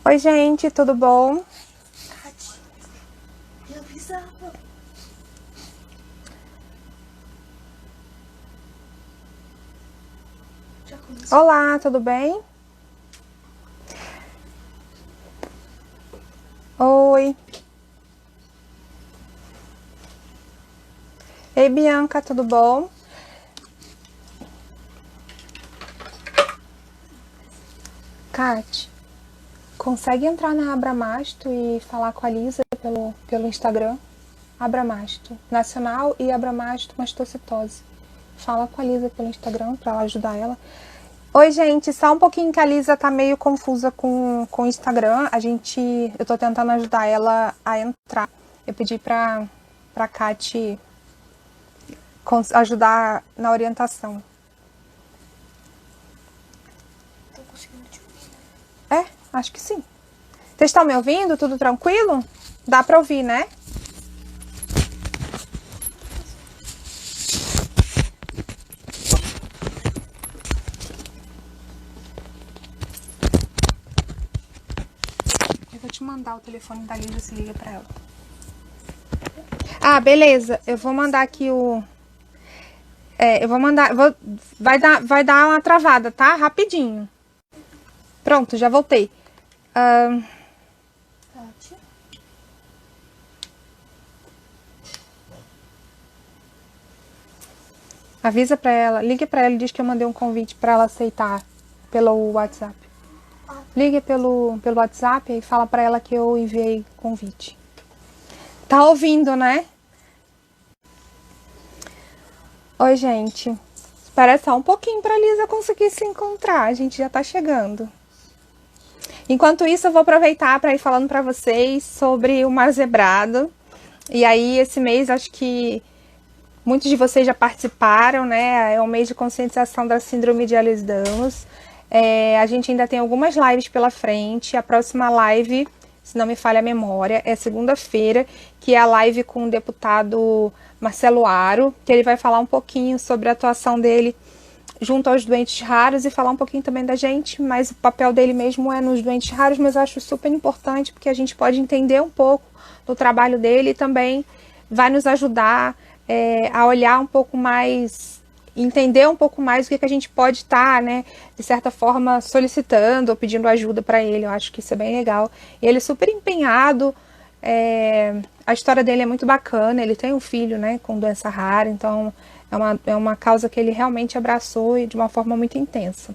Oi, gente, tudo bom? Tati, me avisava. Já começou? Olá, tudo bem? Oi. Ei, Bianca, tudo bom? Kate, consegue entrar na Abramasto e falar com a Lisa pelo Instagram? Abramasto Nacional e Abramasto Mastocitose. Fala com a Lisa pelo Instagram para ela ajudar ela. Oi, gente, só um pouquinho que a Lisa tá meio confusa com o Instagram. Eu tô tentando ajudar ela a entrar. Eu pedi pra Kate ajudar na orientação. Tô conseguindo te ouvir, né? É, acho que sim. Vocês estão me ouvindo? Tudo tranquilo? Dá pra ouvir, né? Eu vou te mandar o telefone da Lisa, se liga pra ela. Ah, beleza. Eu vou mandar aqui o... eu vou mandar... vai dar uma travada, tá? Rapidinho. Pronto, já voltei. Tati, Avisa pra ela, ligue pra ela e diz que eu mandei um convite pra ela aceitar pelo WhatsApp. Ligue pelo WhatsApp e fala pra ela que eu enviei convite. Tá ouvindo, né? Oi, gente. Espera só um pouquinho pra Lisa conseguir se encontrar. A gente já tá chegando. Enquanto isso, eu vou aproveitar para ir falando para vocês sobre o Mar Zebrado. E aí, esse mês, acho que muitos de vocês já participaram, né? É o mês de conscientização da síndrome de Ehlers-Danlos. A gente ainda tem algumas lives pela frente. A próxima live, se não me falha a memória, é segunda-feira, que é a live com o deputado Marcelo Aro, que ele vai falar um pouquinho sobre a atuação dele junto aos doentes raros e falar um pouquinho também da gente, mas o papel dele mesmo é nos doentes raros, mas eu acho super importante porque a gente pode entender um pouco do trabalho dele e também vai nos ajudar a olhar um pouco mais, entender um pouco mais o que a gente pode estar, né, de certa forma, solicitando ou pedindo ajuda para ele. Eu acho que isso é bem legal. E ele é super empenhado, a história dele é muito bacana, ele tem um filho, né, com doença rara, então é uma causa que ele realmente abraçou e de uma forma muito intensa.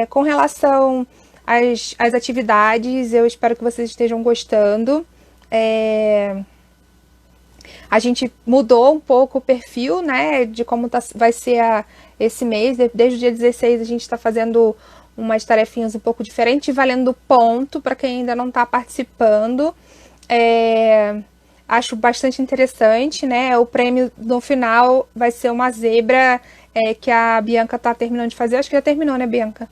Com relação às atividades, eu espero que vocês estejam gostando. A gente mudou um pouco o perfil, né, de como vai ser esse mês. Desde o dia 16 a gente está fazendo umas tarefinhas um pouco diferentes, valendo ponto para quem ainda não está participando. Acho bastante interessante, né? O prêmio no final vai ser uma zebra que a Bianca tá terminando de fazer. Acho que já terminou, né, Bianca?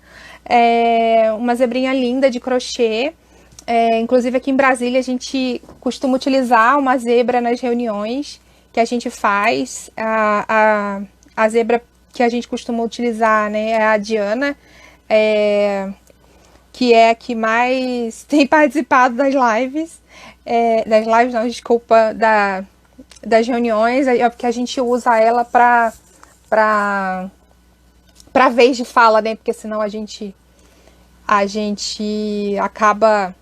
Uma zebrinha linda de crochê. Inclusive aqui em Brasília a gente costuma utilizar uma zebra nas reuniões que a gente faz. A zebra que a gente costuma utilizar, né, é a Diana, que é a que mais tem participado das lives. Das lives, não, desculpa, das reuniões, porque a gente usa ela para vez de fala, né? Porque senão a gente acaba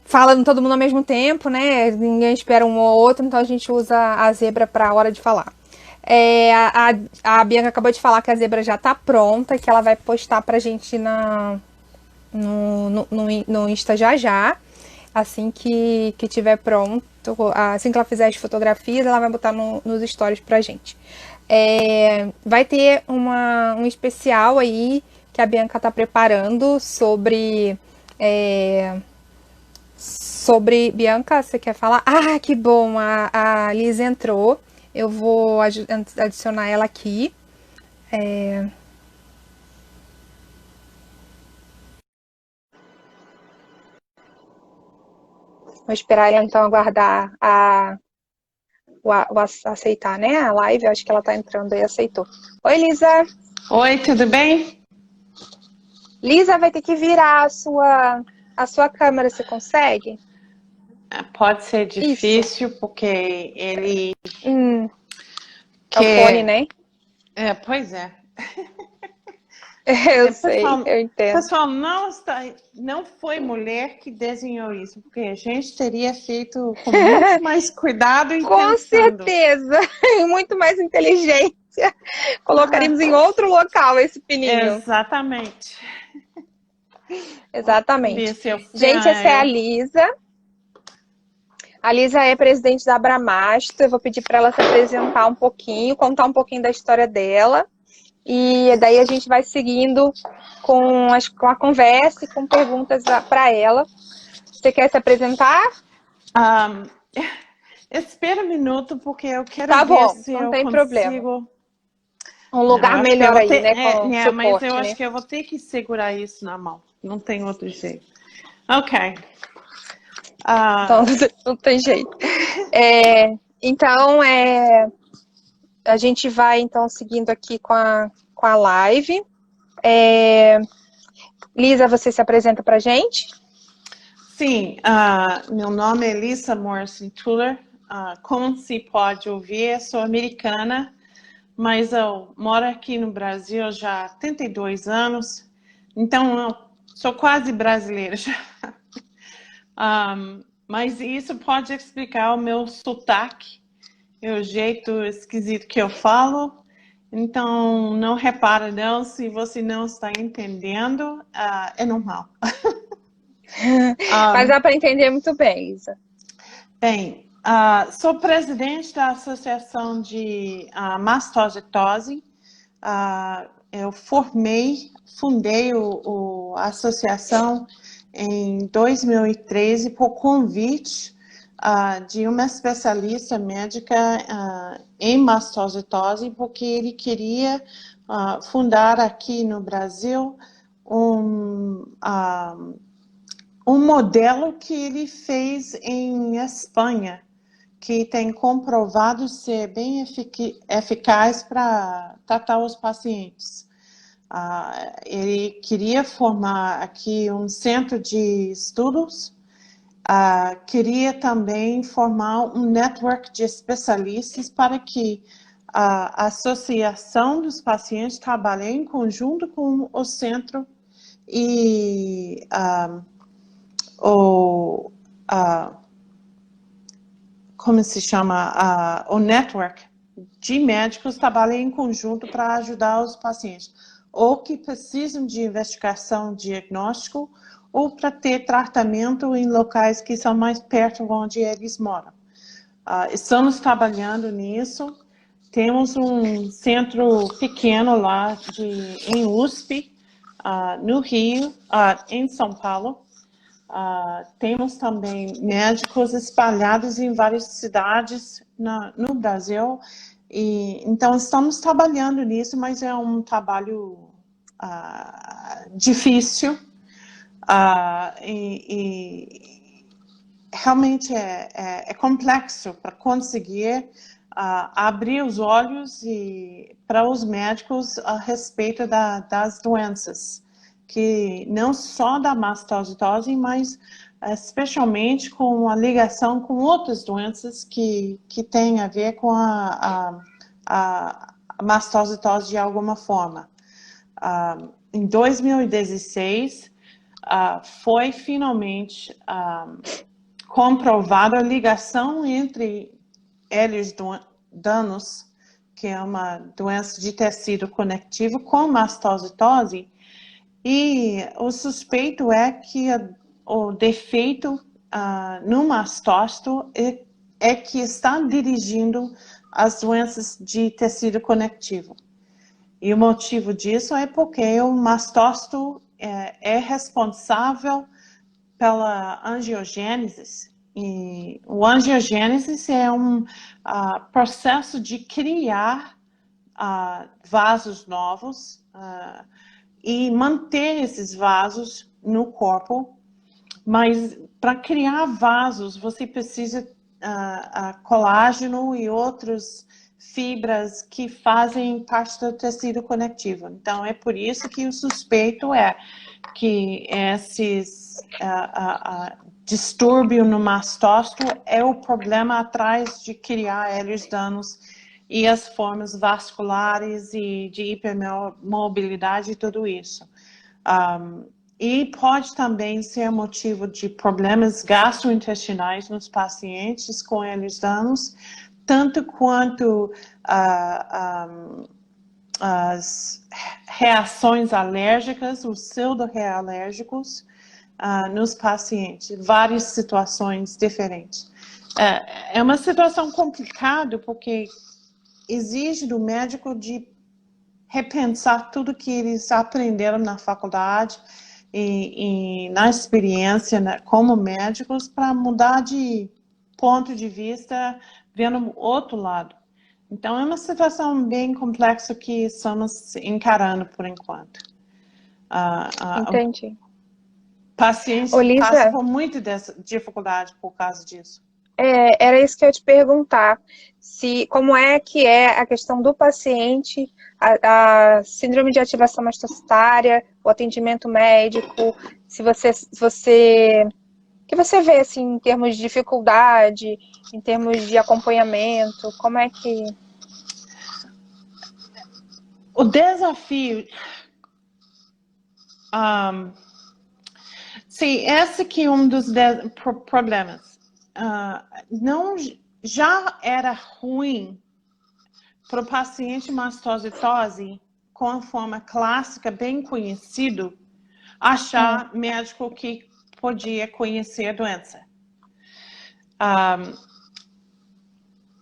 falando todo mundo ao mesmo tempo, né? Ninguém espera um ou outro, então a gente usa a zebra para a hora de falar. A Bianca acabou de falar que a zebra já tá pronta, que ela vai postar pra gente no Insta já. Assim que tiver pronto, assim que ela fizer as fotografias, ela vai botar nos stories pra gente. Vai ter um especial aí que a Bianca tá preparando sobre. Bianca, você quer falar? Ah, que bom! A Liz entrou. Eu vou adicionar ela aqui. Vou esperar ela então aguardar aceitar, né? A live, eu acho que ela tá entrando e aceitou. Oi, Lisa! Oi, tudo bem? Lisa vai ter que virar a sua. A sua câmera, você consegue? Pode ser Isso. difícil, porque ele É o fone, né? Pois é. Eu sei, eu entendo. Pessoal, não foi mulher que desenhou isso, porque a gente teria feito com muito mais cuidado e Com pensando. certeza. Muito mais inteligência. Colocaríamos em outro local esse pininho. Exatamente. Exatamente. Seu Gente, essa é a Lisa. A Lisa é presidente da Abramasto. Eu vou pedir para ela se apresentar um pouquinho, contar um pouquinho da história dela. E daí a gente vai seguindo com a conversa e com perguntas para ela. Você quer se apresentar? Espera um minuto, porque eu quero Tá ver bom, se não eu tem problema. consigo. Um lugar melhor aí, né? Com Mas suporte, eu né? acho que eu vou ter que segurar isso na mão. Não tem outro jeito. Ok. Então, não tem jeito. Então, a gente vai então seguindo aqui com a live. Lisa, você se apresenta pra gente? Sim, meu nome é Lisa Morrison Tuller. Como se pode ouvir, sou americana, mas eu moro aqui no Brasil já há 32 anos, então eu sou quase brasileira já. Mas isso pode explicar o meu sotaque, o jeito esquisito que eu falo. Então, não repara não, se você não está entendendo, é normal. Mas dá para entender muito bem, Lisa. Bem, sou presidente da Associação de Mastocitose. Eu fundei a associação em 2013 por convite de uma especialista médica em mastocitose, porque ele queria fundar aqui no Brasil um modelo que ele fez em Espanha, que tem comprovado ser bem eficaz para tratar os pacientes. Ele queria formar aqui um centro de estudos, queria também formar um network de especialistas para que a associação dos pacientes trabalhe em conjunto com o centro e como se chama, o network de médicos trabalha em conjunto para ajudar os pacientes, ou que precisam de investigação diagnóstico, ou para ter tratamento em locais que são mais perto onde eles moram. Estamos trabalhando nisso. Temos um centro pequeno lá em USP, no Rio, em São Paulo. Temos também médicos espalhados em várias cidades no Brasil. Então, estamos trabalhando nisso, mas é um trabalho difícil. E realmente é complexo para conseguir abrir os olhos para os médicos a respeito das doenças, que não só da mastocitose, mas especialmente com a ligação com outras doenças que têm a ver com a mastocitose de alguma forma. Em 2016, foi finalmente comprovada a ligação entre Ehlers-Danlos, que é uma doença de tecido conectivo, com mastocitose, e o suspeito é que o defeito no mastócito é que está dirigindo as doenças de tecido conectivo. E o motivo disso é porque o mastócito é responsável pela angiogênese. E o angiogênese é um processo de criar vasos novos e manter esses vasos no corpo. Mas para criar vasos, você precisa colágeno e outras fibras que fazem parte do tecido conectivo. Então, é por isso que o suspeito é que esses distúrbio no mastócito é o problema atrás de criar Ehlers-Danlos e as formas vasculares e de hipermobilidade e tudo isso. E pode também ser motivo de problemas gastrointestinais nos pacientes com Ehlers-Danlos, tanto quanto as reações alérgicas, os pseudo-realérgicos nos pacientes, várias situações diferentes. É uma situação complicada porque exige do médico de repensar tudo que eles aprenderam na faculdade e na experiência, né, como médicos, para mudar de ponto de vista, vendo o outro lado. Então, é uma situação bem complexa que estamos encarando por enquanto. Entendi. Pacientes Ô, Lisa, passam por muita dificuldade por causa disso. era isso que eu ia te perguntar. Como é que é a questão do paciente, a síndrome de ativação mastocitária, o atendimento médico, se você que você vê assim, em termos de dificuldade, em termos de acompanhamento, como é que... O desafio... sim, esse aqui é um dos problemas. Não, já era ruim para o paciente mastocitose, com a forma clássica, bem conhecido, achar médico que podia conhecer a doença.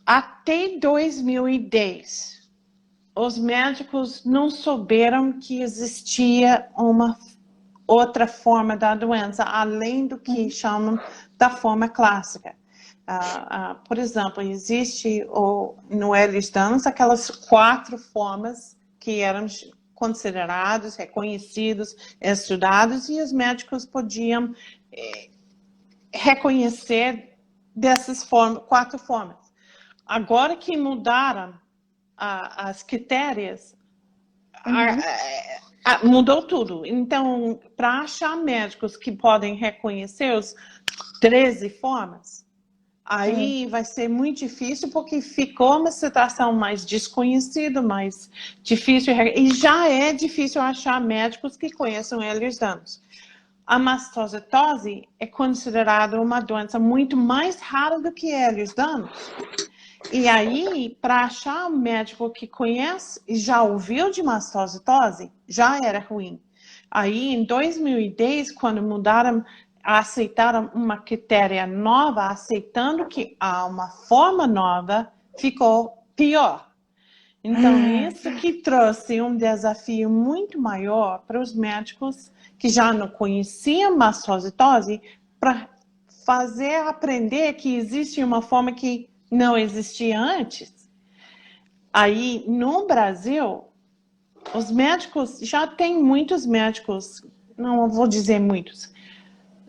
Até 2010, os médicos não souberam que existia uma outra forma da doença, além do que chamam da forma clássica. Por exemplo, existe no Ehlers-Danlos aquelas 4 formas que eram considerados, reconhecidos, estudados, e os médicos podiam reconhecer dessas 4 formas. Agora que mudaram as critérios, mudou tudo. Então, para achar médicos que podem reconhecer os 13 formas, aí vai ser muito difícil, porque ficou uma situação mais desconhecida, mais difícil, e já é difícil achar médicos que conheçam Ehlers-Danlos. A mastocitose é considerada uma doença muito mais rara do que Ehlers-Danlos. E aí, para achar um médico que conhece e já ouviu de mastocitose, já era ruim. Aí, em 2010, quando mudaram, aceitaram uma critéria nova, aceitando que há uma forma nova, ficou pior. Então, isso que trouxe um desafio muito maior para os médicos que já não conheciam mastocitose, para fazer aprender que existe uma forma que não existia antes. Aí, no Brasil, os médicos, já tem muitos médicos, não vou dizer muitos,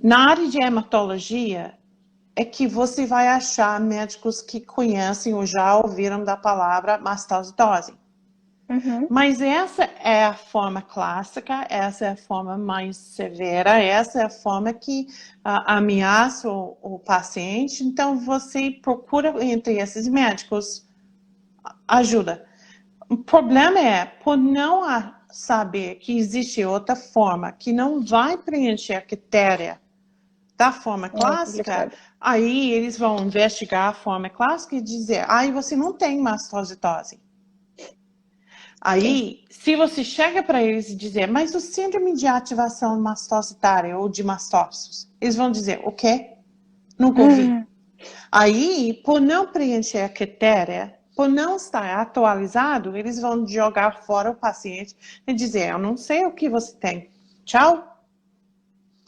na área de hematologia, é que você vai achar médicos que conhecem ou já ouviram da palavra mastocitose. Mas essa é a forma clássica, essa é a forma mais severa, essa é a forma que ameaça o paciente. Então, você procura entre esses médicos ajuda. O problema é, por não saber que existe outra forma, que não vai preencher a critéria da forma clássica, aí eles vão investigar a forma clássica e dizer, você não tem mastocitose. Aí, se você chega para eles e dizer, mas o síndrome de ativação mastocitária ou de mastócitos, eles vão dizer, o quê? Nunca ouvi. Aí, por não preencher a critéria, por não estar atualizado, eles vão jogar fora o paciente e dizer, eu não sei o que você tem. Tchau.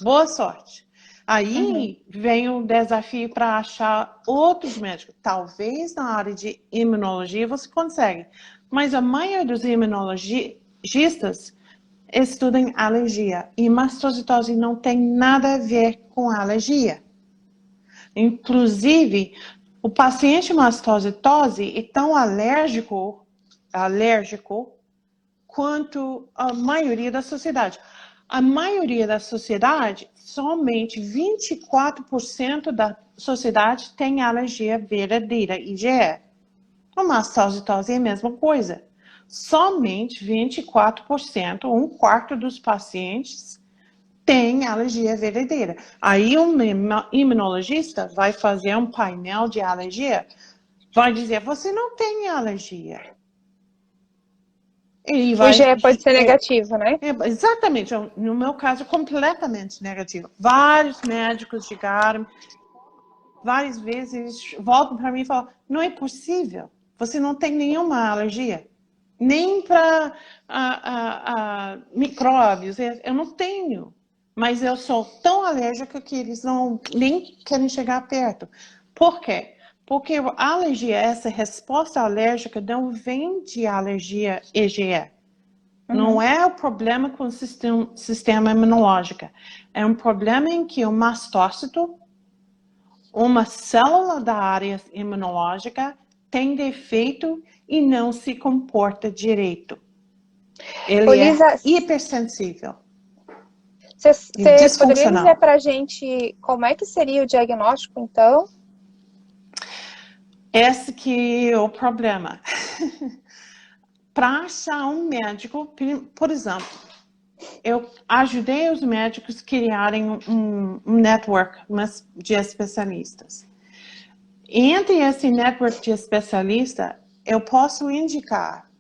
Boa sorte. Aí vem o desafio para achar outros médicos. Talvez na área de imunologia você consegue. Mas a maioria dos imunologistas estudam alergia. E mastocitose não tem nada a ver com alergia. Inclusive, o paciente mastocitose é tão alérgico quanto a maioria da sociedade. A maioria da sociedade, somente 24% da sociedade tem alergia verdadeira, IgE. A mastose-tose é a mesma coisa. Somente 24%, um quarto dos pacientes, tem alergia verdadeira. Aí um imunologista vai fazer um painel de alergia, vai dizer, você não tem alergia. Ele O vai, IgE pode ser negativo, né? exatamente, no meu caso, completamente negativo. Vários médicos chegaram, várias vezes eles voltam para mim e falam, não é possível, você não tem nenhuma alergia, nem para micróbios, eu não tenho, mas eu sou tão alérgica que eles não nem querem chegar perto. Por quê? Porque a alergia, essa resposta alérgica não vem de alergia IgE. Não é o problema com o sistema imunológico. É um problema em que o mastócito, uma célula da área imunológica, tem defeito e não se comporta direito. Ele Lisa, é hipersensível. Você poderia dizer para a gente como é que seria o diagnóstico, então? Esse que é o problema. Para achar um médico, por exemplo, eu ajudei os médicos a criarem um network de especialistas. Entre esse network de especialistas, eu posso indicar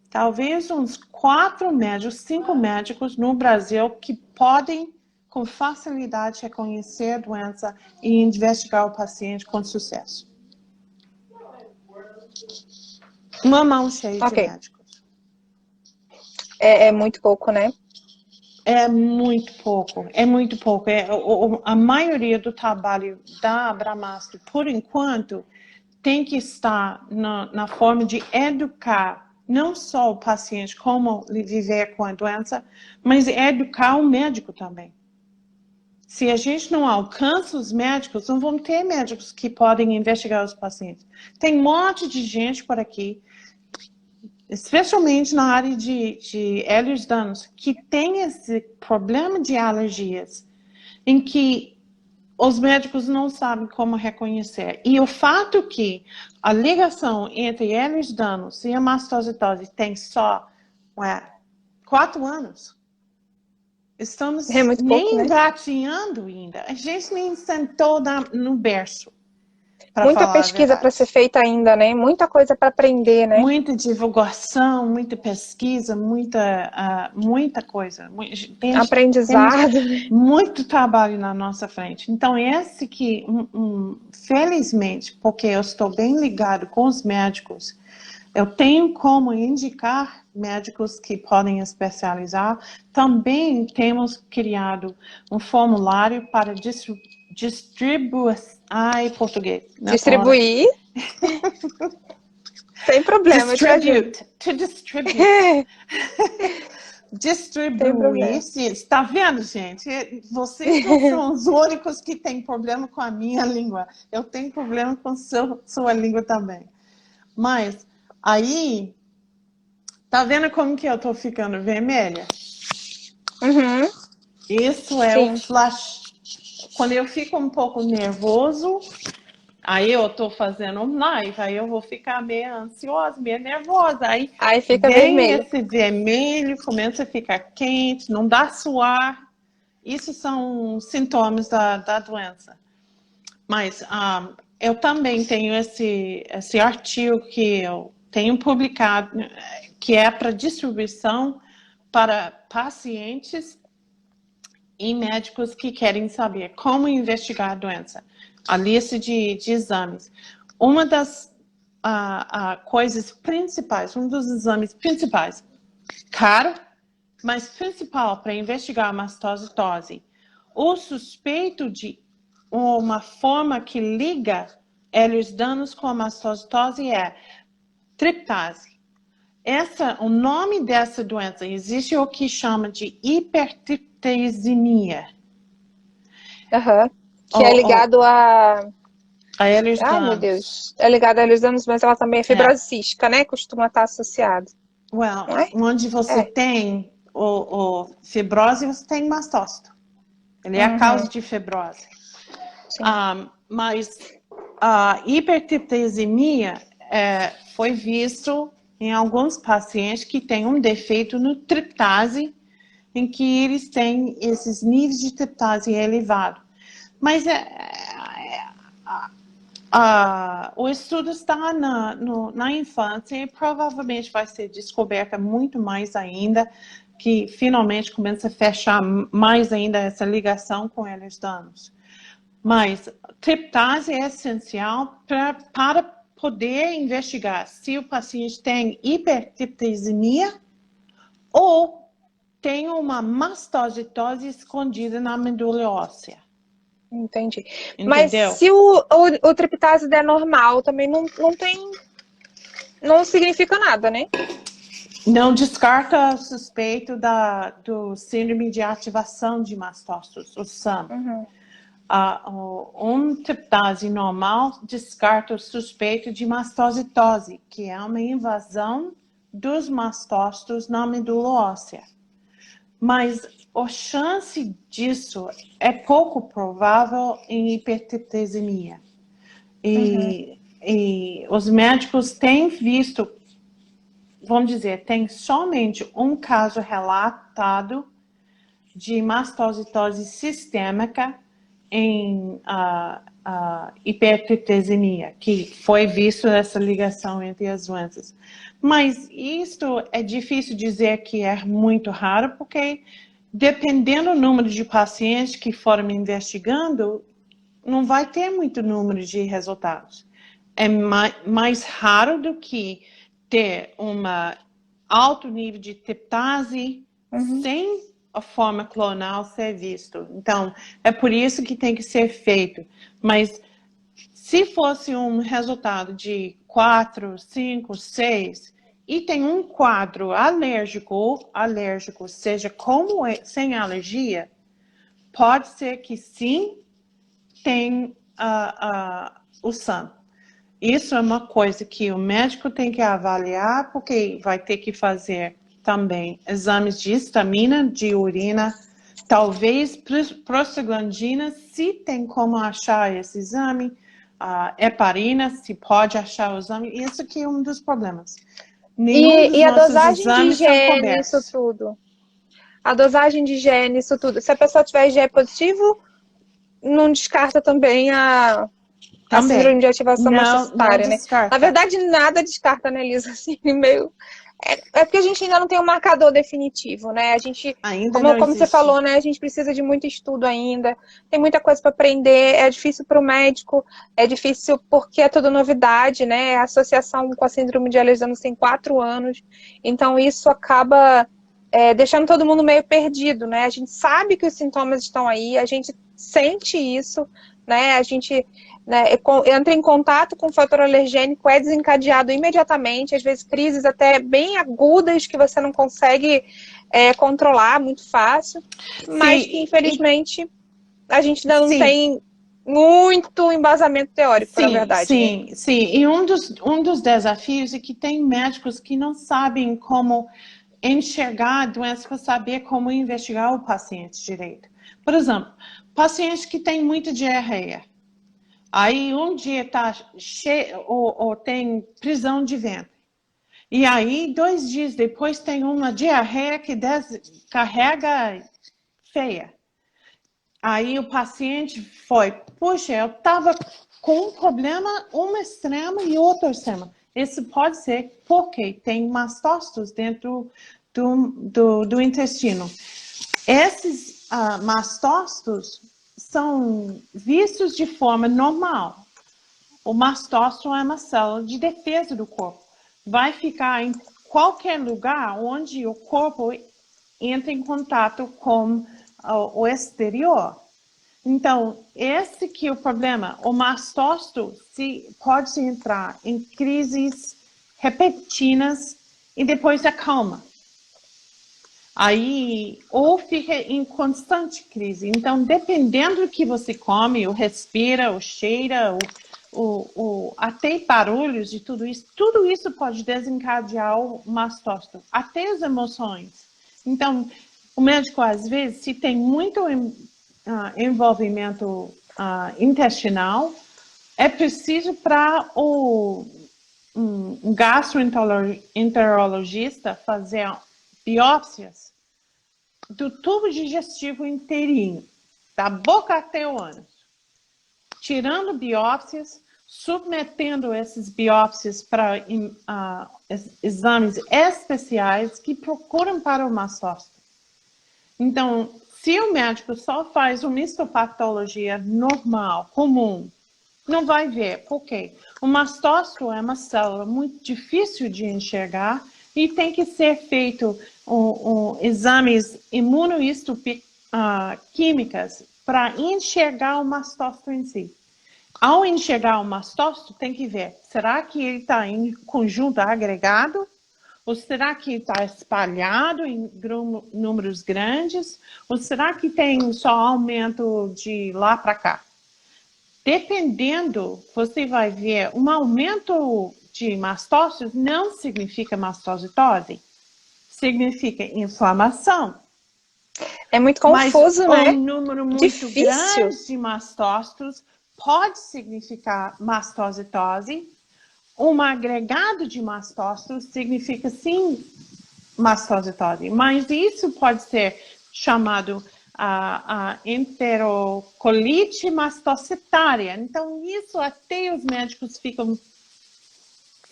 talvez uns 4 médicos, 5 médicos no Brasil que podem com facilidade reconhecer a doença e investigar o paciente com sucesso. Uma mão cheia de médicos. É muito pouco, né? É muito pouco, é muito pouco. A maioria do trabalho da Abramasco, por enquanto, tem que estar na forma de educar não só o paciente como viver com a doença, mas educar o médico também. Se a gente não alcança os médicos, não vamos ter médicos que podem investigar os pacientes. Tem um monte de gente por aqui, especialmente na área de Ehlers-Danlos, que tem esse problema de alergias, em que os médicos não sabem como reconhecer. E o fato que a ligação entre Ehlers-Danlos e a mastose-tose tem só 4 anos, estamos nem engatinhando ainda. A gente nem sentou no berço. Muita pesquisa para ser feita ainda, né? Muita coisa para aprender, né? Muita divulgação, muita pesquisa, muita coisa. Aprendizado. Muito trabalho na nossa frente. Então, esse que, felizmente, porque eu estou bem ligado com os médicos, eu tenho como indicar médicos que podem especializar. Também temos criado um formulário para distribuir. Ai, português. Distribuir. Sem problema. To distribute. Distribuir. Está vendo, gente? Vocês não são os únicos que têm problema com a minha língua. Eu tenho problema com sua língua também. Mas, aí, tá vendo como que eu tô ficando vermelha? Uhum. Isso é o flush. Quando eu fico um pouco nervoso, aí eu tô fazendo um live, aí eu vou ficar meio ansiosa, meio nervosa. Aí fica vem vermelho. Esse vermelho, começa a ficar quente, não dá suar. Isso são sintomas da doença. Mas eu também tenho esse artigo que eu tenho publicado, que é para distribuição para pacientes e médicos que querem saber como investigar a doença. A lista de exames. Uma das coisas principais, um dos exames principais, caro, mas principal para investigar a mastose-tose, o suspeito de uma forma que liga Ehlers-Danlos com a mastose-tose é triptase. O nome dessa doença, existe o que chama de hipertriptasemia. Que é ligado a Ehlers-Danlos. Ai, meu Deus. É ligado a Ehlers-Danlos, mas ela também é fibrose cística, né? Costuma estar associada. Onde você tem o fibrose, você tem mastócito. Ele é a causa de fibrose. Mas a hipertriptasemia foi visto em alguns pacientes que têm um defeito no triptase, em que eles têm esses níveis de triptase elevado. Mas o estudo está na infância e provavelmente vai ser descoberta muito mais ainda, que finalmente começa a fechar mais ainda essa ligação com eles danos. Mas triptase é essencial para poder investigar se o paciente tem hipertriptasemia ou tem uma mastocitose escondida na medula óssea. Entendi. Entendeu? Mas se o triptase der normal, também não significa nada, né? Não descarta o suspeito do síndrome de ativação de mastócitos, o SAM. Um triptase normal descarta o suspeito de mastocitose, que é uma invasão dos mastócitos na medula óssea. Mas a chance disso é pouco provável em hipertriptasemia. E os médicos têm visto, vamos dizer, tem somente um caso relatado de mastocitose sistêmica em hipertriptasemia, que foi visto essa ligação entre as doenças. Mas isto é difícil dizer que é muito raro, porque dependendo do número de pacientes que foram investigando, não vai ter muito número de resultados. É mais raro do que ter um alto nível de triptase sem a forma clonal ser visto. Então, é por isso que tem que ser feito. Mas se fosse um resultado de 4, 5, 6, e tem um quadro alérgico, seja como sem alergia, pode ser que sim tem o SAM. Isso é uma coisa que o médico tem que avaliar, porque vai ter que fazer também exames de histamina, de urina, talvez prostaglandina, se tem como achar esse exame, heparina, se pode achar o exame, isso aqui é um dos problemas. E a dosagem de IgE nisso tudo? A dosagem de IgE nisso tudo, se a pessoa tiver IgE positivo, não descarta também a síndrome de ativação mastócita, né? Na verdade, nada descarta, né, Lisa? Assim, meio... É porque a gente ainda não tem um marcador definitivo, né? A gente, como você falou, né? A gente precisa de muito estudo ainda, tem muita coisa para aprender, é difícil para o médico, é difícil porque é tudo novidade, né? A associação com a síndrome de Ehlers-Danlos tem 4 anos, então isso acaba deixando todo mundo meio perdido, né? A gente sabe que os sintomas estão aí, a gente sente isso, né? A gente entra em contato com o fator alergênico, é desencadeado imediatamente, às vezes crises até bem agudas que você não consegue controlar muito fácil, mas que infelizmente a gente ainda não tem muito embasamento teórico, na verdade. Sim. E um dos desafios é que tem médicos que não sabem como enxergar a doença para saber como investigar o paciente direito. Por exemplo, paciente que tem muita diarreia. Aí um dia está cheio ou tem prisão de ventre. E aí 2 dias depois tem uma diarreia que carrega feia. Aí o paciente puxa, eu estava com um problema, um extremo e outro extremo. Isso pode ser porque tem mastócitos dentro do intestino. Esses mastócitos são vistos de forma normal. O mastócito é uma célula de defesa do corpo. Vai ficar em qualquer lugar onde o corpo entra em contato com o exterior. Então, esse que é o problema. O mastócito pode entrar em crises repentinas e depois acalma. Aí, ou fica em constante crise. Então, dependendo do que você come, ou respira, ou cheira, até barulhos de tudo isso pode desencadear o mastócito. Até as emoções. Então, o médico, às vezes, se tem muito envolvimento intestinal, é preciso para um gastroenterologista fazer biópsias do tubo digestivo inteirinho, da boca até o ânus, tirando biópsias, submetendo essas biópsias para exames especiais que procuram para o mastócito. Então, se o médico só faz uma histopatologia normal, comum, não vai ver. Por quê? O mastócito é uma célula muito difícil de enxergar e tem que ser feito exames imunohistoquímicas para enxergar o mastócito em si. Ao enxergar o mastócito, tem que ver, será que ele está em conjunto agregado? Ou será que está espalhado em números grandes? Ou será que tem só aumento de lá para cá? Dependendo, você vai ver, um aumento de mastócitos não significa mastocitose, significa inflamação. É muito confuso, mas né? Um número muito difícil. grande de mastócitos pode significar mastocitose. Um agregado de mastócitos significa, sim, mastocitose. Mas isso pode ser chamado a enterocolite mastocitária. Então, isso até os médicos ficam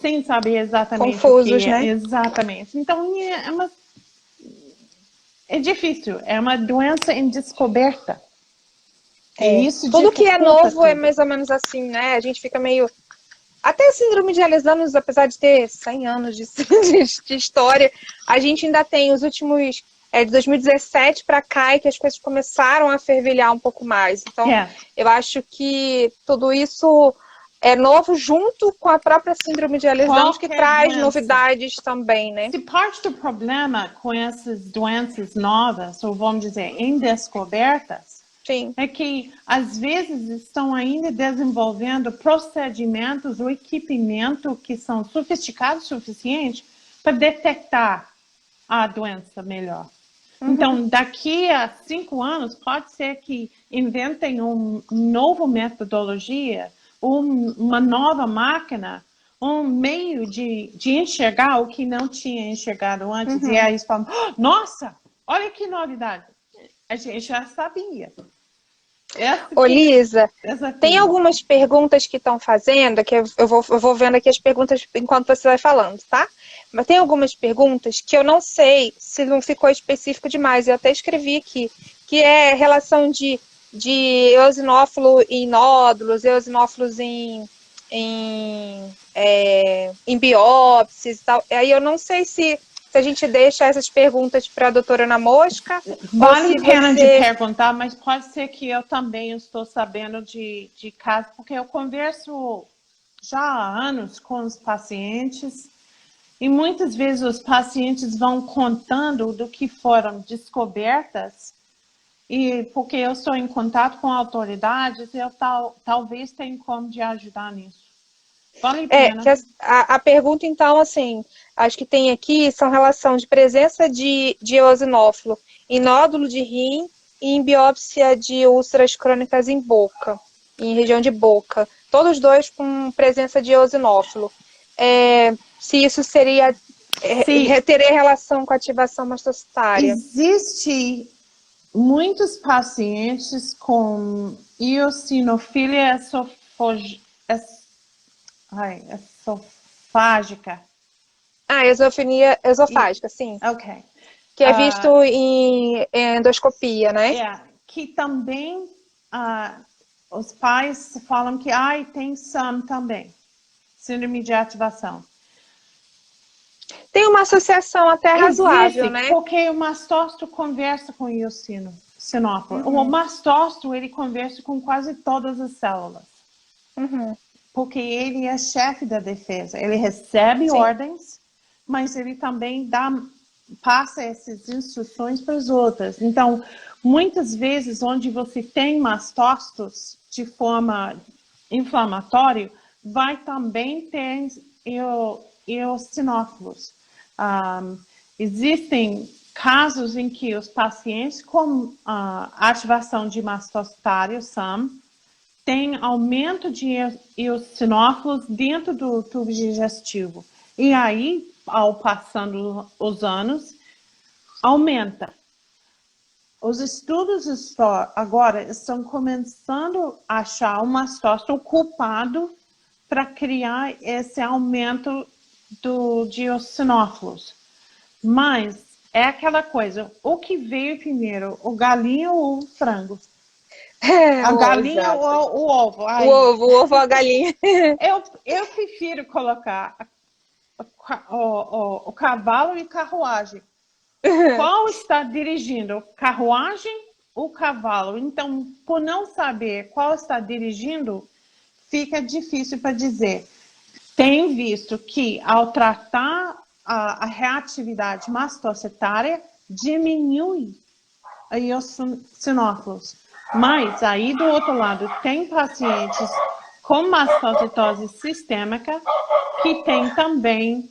sem saber exatamente Confusos, o que é. né? Exatamente. Então, é difícil. É uma doença em descoberta. E isso tudo que é dificulta novo é tudo. mais ou menos assim, né? A gente fica meio... Até a síndrome de Alessandro, apesar de ter 100 anos de história, a gente ainda tem os últimos... de 2017 para cá, que as coisas começaram a fervilhar um pouco mais. Então, eu acho que tudo isso é novo junto com a própria síndrome de Alessandro, que traz novidades também, né? Se parte do problema com essas doenças novas, ou vamos dizer, em descobertas, sim, é que às vezes estão ainda desenvolvendo procedimentos ou equipamento que são sofisticados o suficiente para detectar a doença melhor. Então, daqui a 5 anos, pode ser que inventem uma nova metodologia, uma nova máquina, um meio de enxergar o que não tinha enxergado antes. E aí eles falam, nossa, olha que novidade. A gente já sabia. Ô, Lisa, tem algumas perguntas que estão fazendo, que eu vou vendo aqui as perguntas enquanto você vai falando, tá? Mas tem algumas perguntas que eu não sei se não ficou específico demais. Eu até escrevi aqui, que é relação de eosinófilo em nódulos, eosinófilos em biópsias e tal. Aí eu não sei se a gente deixa essas perguntas para a doutora Ana Mosca. Vale a pena de perguntar, mas pode ser que eu também estou sabendo de casos, porque eu converso já há anos com os pacientes. E muitas vezes os pacientes vão contando do que foram descobertas, e porque eu estou em contato com autoridades, eu talvez tenha como de ajudar nisso. Vale a pena. A pergunta, então, assim, acho que tem aqui, são relação de presença de eosinófilo em nódulo de rim e em biópsia de úlceras crônicas em boca, em região de boca. Todos dois com presença de eosinófilo. Se isso teria relação com a ativação mastocitária. Existe muitos pacientes com eosinofilia esofágica. Esofágica, sim. Ok. Que é visto em endoscopia, né? Que também os pais falam que tem SAM também, síndrome de ativação. Tem uma associação até razoável, né? Porque o mastócito conversa com o eosinófilo. O mastócito, ele conversa com quase todas as células. Porque ele é chefe da defesa. Ele recebe ordens, mas ele também passa essas instruções para as outras. Então, muitas vezes, onde você tem mastócitos de forma inflamatória, vai também ter eosinófilos. Existem casos em que os pacientes com ativação de mastócito SAM têm aumento de eosinófilos dentro do tubo digestivo. E aí, ao passando os anos, aumenta. Os estudos agora estão começando a achar o mastócito culpado para criar esse aumento de eosinófilos. Mas é aquela coisa, o que veio primeiro, o galinho ou o frango? A galinha ou o ovo? Aí, O ovo ou a galinha. eu prefiro colocar o cavalo e carruagem. Qual está dirigindo? Carruagem ou cavalo? Então, por não saber qual está dirigindo, fica difícil para dizer. Tenho visto que, ao tratar a reatividade mastocitária, diminui a eosinófilos. Mas, aí do outro lado, tem pacientes com mastocitose sistêmica que tem também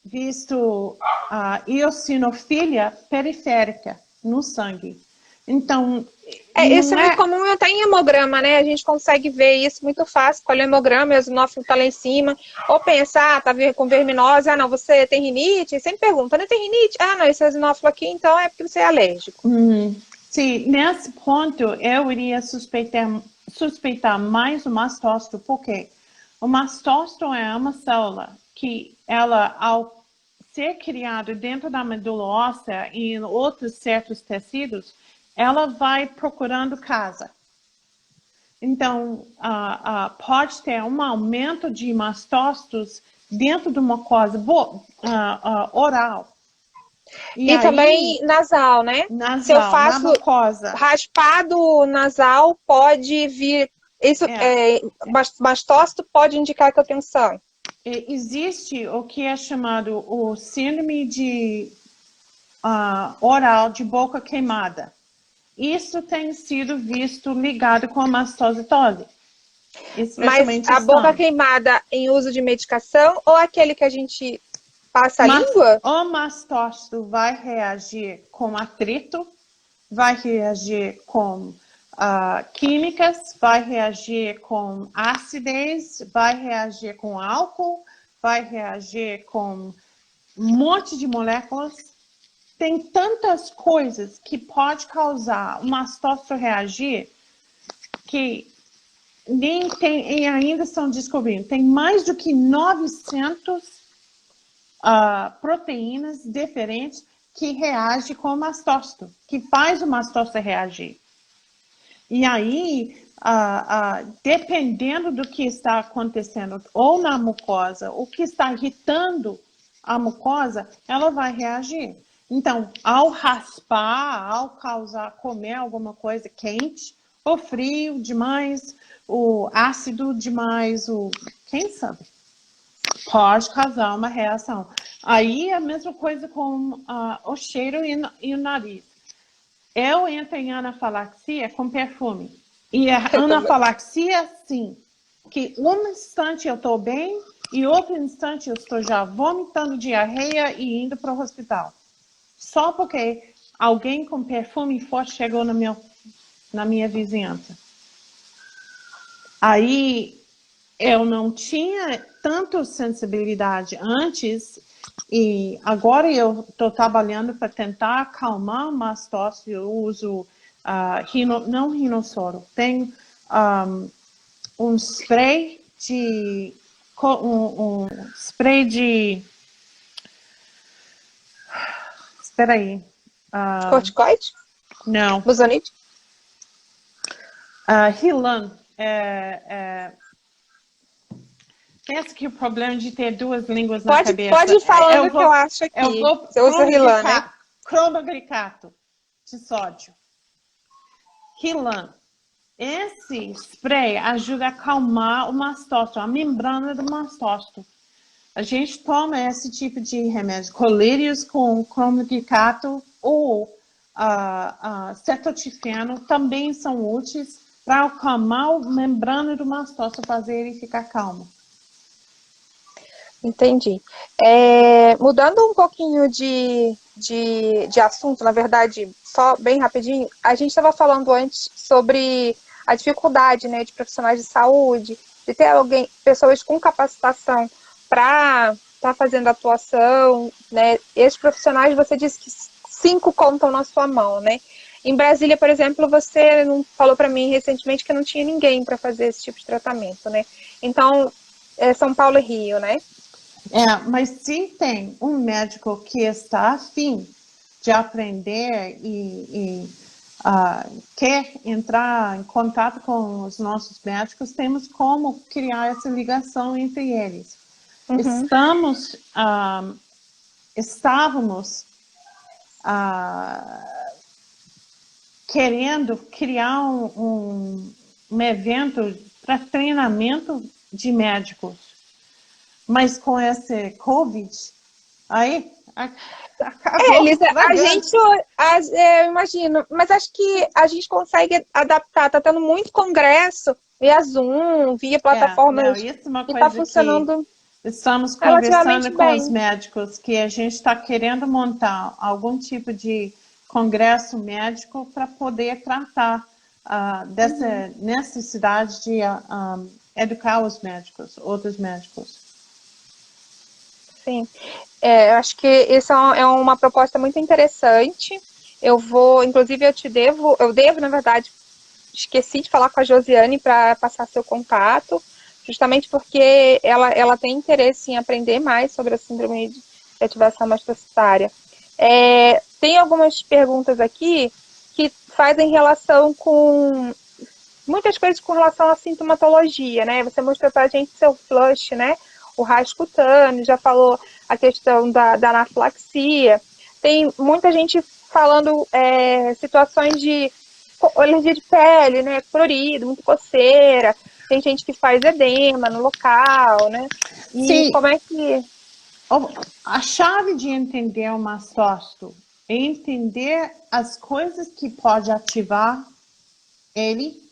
visto a eosinofilia periférica no sangue. Então, Isso é muito comum até em hemograma, né? A gente consegue ver isso muito fácil. Olha o hemograma, o eosinófilo está lá em cima. Ou pensar, tá com verminose, não, você tem rinite? Sempre pergunta, não tem rinite? Não, esse eosinófilo aqui, então é porque você é alérgico. Sim, nesse ponto eu iria suspeitar mais o mastócito, porque o mastócito é uma célula que ela, ao ser criada dentro da medula óssea e em outros certos tecidos, ela vai procurando casa. Então, pode ter um aumento de mastócitos dentro de uma mucosa oral. E aí, também nasal, né? Nasal, se eu faço raspado nasal, pode vir... mastócito pode indicar que eu tenho sangue. Existe o que é chamado o síndrome de oral de boca queimada. Isso tem sido visto ligado com a mastocitose. Mas a boca queimada em uso de medicação ou aquele que a gente passa a língua? O mastócito vai reagir com atrito, vai reagir com químicas, vai reagir com acidez, vai reagir com álcool, vai reagir com um monte de moléculas. Tem tantas coisas que pode causar o mastócito reagir que nem tem, e ainda estão descobrindo. Tem mais do que 900 proteínas diferentes que reagem com o mastócito, que faz o mastócito reagir. E aí, dependendo do que está acontecendo ou na mucosa, o que está irritando a mucosa, ela vai reagir. Então, ao raspar, ao comer alguma coisa quente, ou frio demais, o ácido demais, quem sabe, pode causar uma reação. Aí, a mesma coisa com o cheiro e o nariz. Eu entro em anafilaxia com perfume. E a anafilaxia, sim, que um instante eu estou bem e outro instante eu estou já vomitando diarreia e indo para o hospital. Só porque alguém com perfume forte chegou na minha vizinhança. Aí eu não tinha tanta sensibilidade antes e agora eu estou trabalhando para tentar acalmar o mastócito. Eu uso não rinossoro, tem um spray de espera aí. Corticoide? Não. Buzonide? Rilan. Pensa que o problema de ter duas línguas na cabeça... Pode ir falando que eu acho aqui. Você usa Rilan, né? Cromoglicato de sódio. Rilan. Esse spray ajuda a acalmar o mastócito, a membrana do mastócito. A gente toma esse tipo de remédio, colírios com cromoglicato ou cetotifeno também são úteis para acalmar a membrana do mastócito, fazer ele ficar calmo. Entendi. Mudando um pouquinho de assunto, na verdade, só bem rapidinho, a gente estava falando antes sobre a dificuldade, né, de profissionais de saúde, de ter pessoas com capacitação para estar fazendo atuação, né? Esses profissionais, você disse que 5 contam na sua mão, né? Em Brasília, por exemplo, você não falou para mim recentemente que não tinha ninguém para fazer esse tipo de tratamento, né? Então, São Paulo e Rio, né? Mas sim tem um médico que está afim de aprender e quer entrar em contato com os nossos médicos, temos como criar essa ligação entre eles. Uhum. Estávamos querendo criar um evento para treinamento de médicos, mas com esse Covid, aí acabou. Elisa, eu imagino, mas acho que a gente consegue adaptar, tá tendo muito congresso via Zoom, via plataformas, isso é uma e tá coisa funcionando que estamos relativamente conversando com os bem. médicos, que a gente está querendo montar algum tipo de congresso médico para poder tratar dessa necessidade de educar os médicos, outros médicos. Sim, eu acho que isso é uma proposta muito interessante. Eu vou, inclusive, eu devo, na verdade, esqueci de falar com a Josiane para passar seu contato, justamente porque ela tem interesse em aprender mais sobre a síndrome de ativação mastocytária. Tem algumas perguntas aqui que fazem relação com muitas coisas com relação à sintomatologia, né? Você mostrou pra gente seu flush, né? O rasgo cutâneo, já falou a questão da anafilaxia. Tem muita gente falando situações de alergia de pele, né? Florido, muito coceira. Tem gente que faz edema no local, né? E Sim, como é que... a chave de entender o mastócito é entender as coisas que pode ativar ele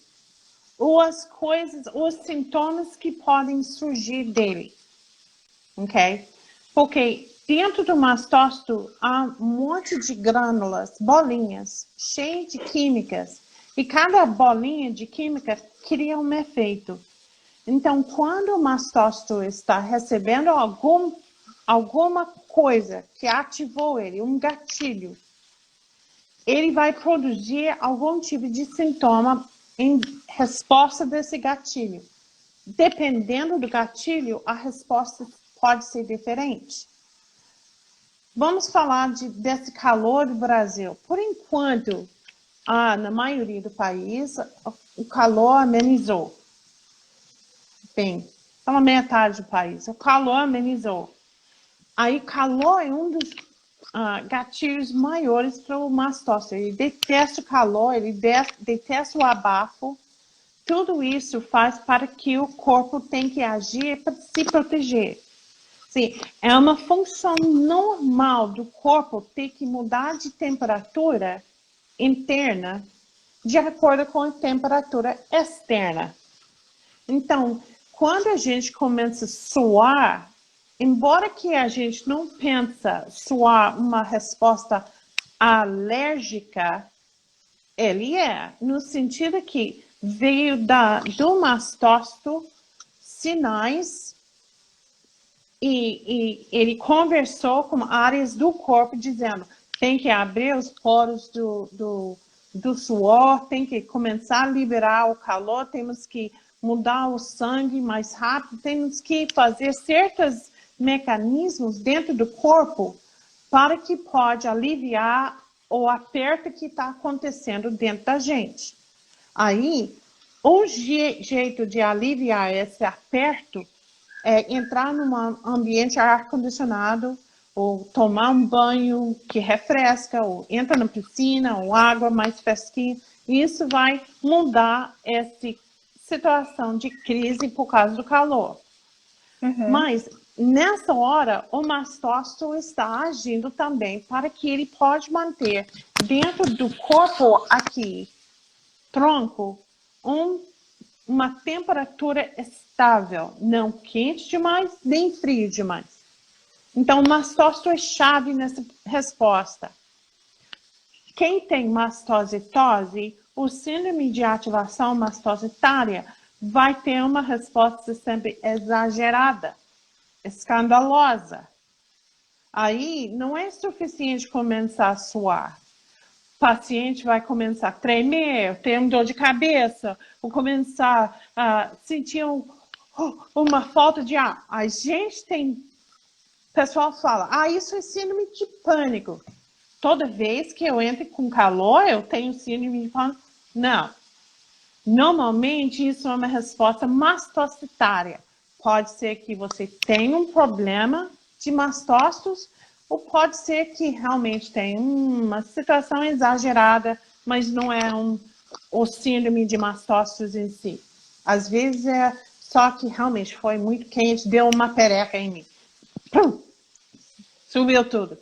ou os sintomas que podem surgir dele, ok? Porque dentro do mastócito há um monte de glândulas, bolinhas, cheias de químicas, e cada bolinha de química cria um efeito. Então, quando o mastócito está recebendo alguma coisa que ativou ele, um gatilho, ele vai produzir algum tipo de sintoma em resposta desse gatilho. Dependendo do gatilho, a resposta pode ser diferente. Vamos falar desse calor do Brasil. Por enquanto, na maioria do país, o calor amenizou. Bem, pela metade do país, o calor amenizou. Aí, calor é um dos gatilhos maiores para o mastócito. Ele detesta o calor, ele detesta o abafo. Tudo isso faz para que o corpo tenha que agir para se proteger. Sim, é uma função normal do corpo ter que mudar de temperatura interna de acordo com a temperatura externa. Então, quando a gente começa a suar, embora que a gente não pensa suar uma resposta alérgica, ele no sentido que veio do mastócito sinais e ele conversou com áreas do corpo dizendo tem que abrir os poros do suor, tem que começar a liberar o calor, temos que mudar o sangue mais rápido, temos que fazer certos mecanismos dentro do corpo para que pode aliviar o aperto que está acontecendo dentro da gente. Aí, o jeito de aliviar esse aperto é entrar num ambiente ar-condicionado, ou tomar um banho que refresca, ou entra na piscina, ou água mais fresquinha. Isso vai mudar essa situação de crise por causa do calor. Uhum. Mas, nessa hora, o mastócito está agindo também para que ele pode manter dentro do corpo aqui, tronco, um uma temperatura estável, não quente demais, nem frio demais. Então, o mastócito é chave nessa resposta. Quem tem mastocitose, o síndrome de ativação mastocitária vai ter uma resposta sempre exagerada, escandalosa. Aí, não é suficiente começar a suar. O paciente vai começar a tremer, ter uma dor de cabeça, ou começar a sentir uma falta de ar. A gente tem... O pessoal fala, isso é síndrome de pânico. Toda vez que eu entro com calor, eu tenho síndrome de pânico. Não. Normalmente, isso é uma resposta mastocitária. Pode ser que você tenha um problema de mastócitos, ou pode ser que realmente tenha uma situação exagerada, mas não é o síndrome de mastócitos em si. Às vezes é só que realmente foi muito quente, deu uma pereca em mim. Pum, subiu tudo.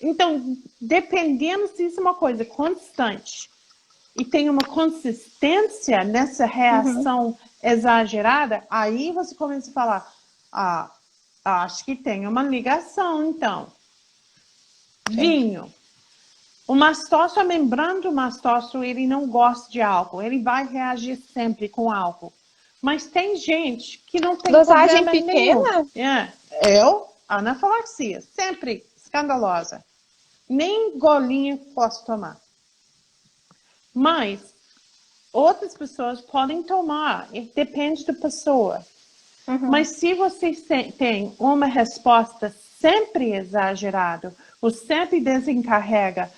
Então, dependendo se isso é uma coisa constante e tem uma consistência nessa reação exagerada, aí você começa a falar, acho que tem uma ligação, então. Vinho. O mastócito, a membrana do mastócito, ele não gosta de álcool. Ele vai reagir sempre com álcool. Mas tem gente que não tem Dosagem problema nenhum. pequena? Anafilaxia, sempre escandalosa. Nem golinho posso tomar. Mas outras pessoas podem tomar, depende da pessoa. Mas se você tem uma resposta sempre exagerada, ou sempre desencarrega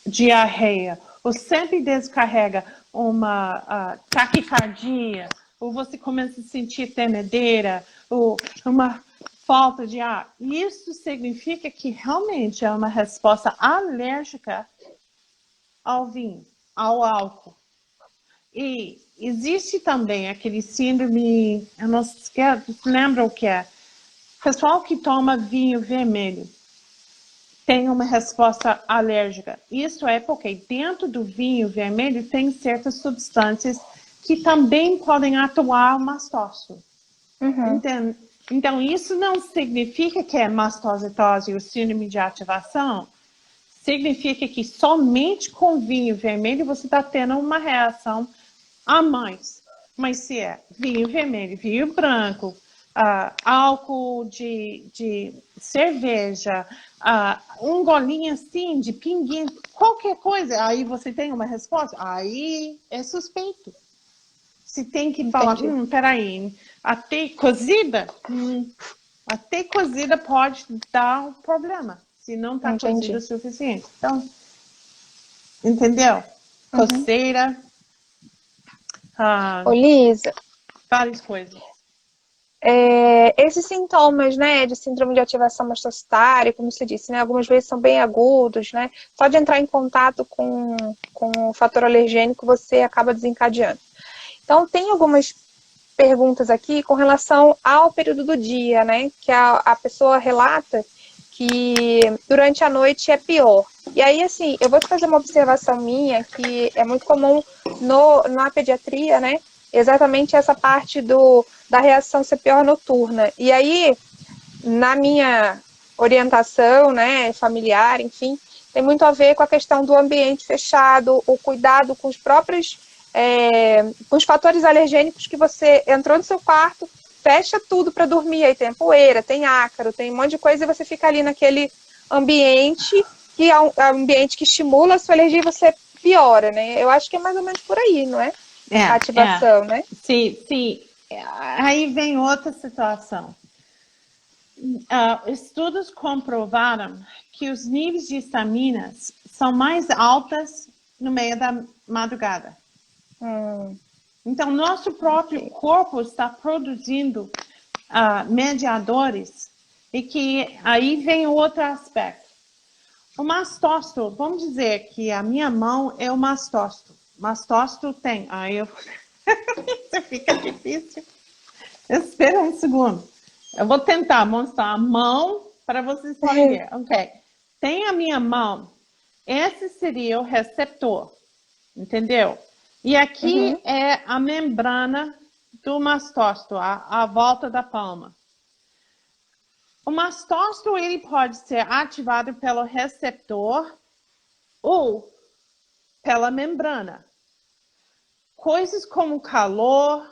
diarreia, ou sempre descarrega uma taquicardia, ou você começa a sentir tremedeira, ou uma falta de ar, isso significa que realmente é uma resposta alérgica ao vinho, ao álcool. E existe também aquele síndrome, eu não lembro o que é, pessoal que toma vinho vermelho tem uma resposta alérgica. Isso é porque dentro do vinho vermelho tem certas substâncias que também podem atuar o mastócito. Então, isso não significa que é mastocitose ou síndrome de ativação. Significa que somente com vinho vermelho você está tendo uma reação a mais. Mas se é vinho vermelho, vinho branco, álcool de cerveja, um golinho assim de pinguim, qualquer coisa, aí você tem uma resposta, aí é suspeito. Se tem que falar, peraí, até cozida pode dar um problema, se não está cozida o suficiente. Então, entendeu? Coceira, Ô, Lisa, várias coisas. esses sintomas, né, de síndrome de ativação mastocitária, como você disse, né, algumas vezes são bem agudos, né, só de entrar em contato com o fator alergênico você acaba desencadeando. Então, tem algumas perguntas aqui com relação ao período do dia, né, que a pessoa relata que durante a noite é pior. E aí, assim, eu vou te fazer uma observação minha, que é muito comum na pediatria, né, exatamente essa parte da reação ser pior noturna. E aí, na minha orientação, né, familiar, enfim, tem muito a ver com a questão do ambiente fechado, o cuidado com os próprios, com os fatores alergênicos que você entrou no seu quarto, fecha tudo para dormir, aí tem poeira, tem ácaro, tem um monte de coisa, e você fica ali naquele ambiente, que é um ambiente que estimula a sua alergia e você piora, né? Eu acho que é mais ou menos por aí, não é? A ativação, né? Sim. Aí vem outra situação. Estudos comprovaram que os níveis de estaminas são mais altos no meio da madrugada. Então, nosso próprio corpo está produzindo mediadores, e que aí vem outro aspecto. O mastócito, vamos dizer que a minha mão é o mastócito. Mastócito tem, isso fica difícil. Espera um segundo. Eu vou tentar mostrar a mão para vocês poderem ver. Ok. Tem a minha mão. Esse seria o receptor. Entendeu? E aqui é a membrana do mastócito, a volta da palma. O mastócito ele pode ser ativado pelo receptor ou pela membrana. Coisas como calor,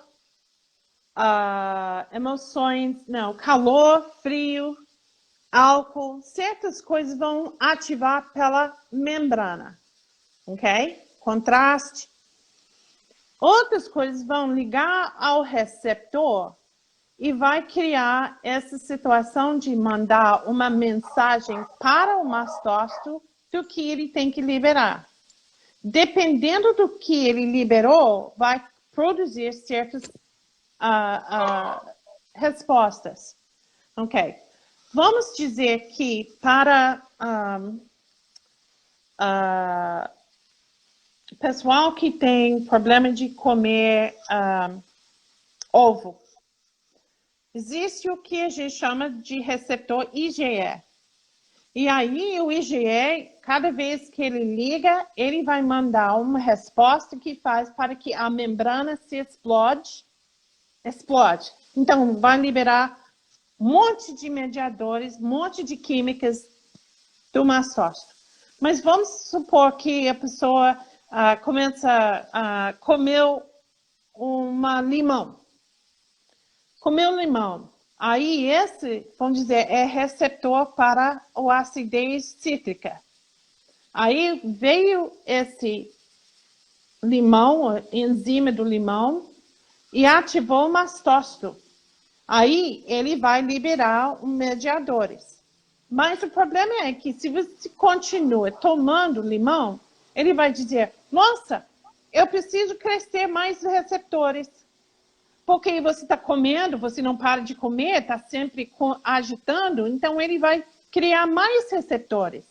calor, frio, álcool, certas coisas vão ativar pela membrana, ok? Contraste. Outras coisas vão ligar ao receptor e vai criar essa situação de mandar uma mensagem para o mastócito do que ele tem que liberar. Dependendo do que ele liberou, vai produzir certas respostas. Ok. Vamos dizer que para pessoal que tem problema de comer ovo, existe o que a gente chama de receptor IgE. E aí o IgE, cada vez que ele liga, ele vai mandar uma resposta que faz para que a membrana se explode. Então, vai liberar um monte de mediadores, um monte de químicas do mastócito. Mas vamos supor que a pessoa começa a comer limão. Comeu limão. Aí esse, vamos dizer, é receptor para a acidez cítrica. Aí veio esse limão, a enzima do limão, e ativou o mastócito. Aí ele vai liberar os mediadores. Mas o problema é que se você continua tomando limão, ele vai dizer, nossa, eu preciso crescer mais receptores. Porque você está comendo, você não para de comer, está sempre agitando, então ele vai criar mais receptores.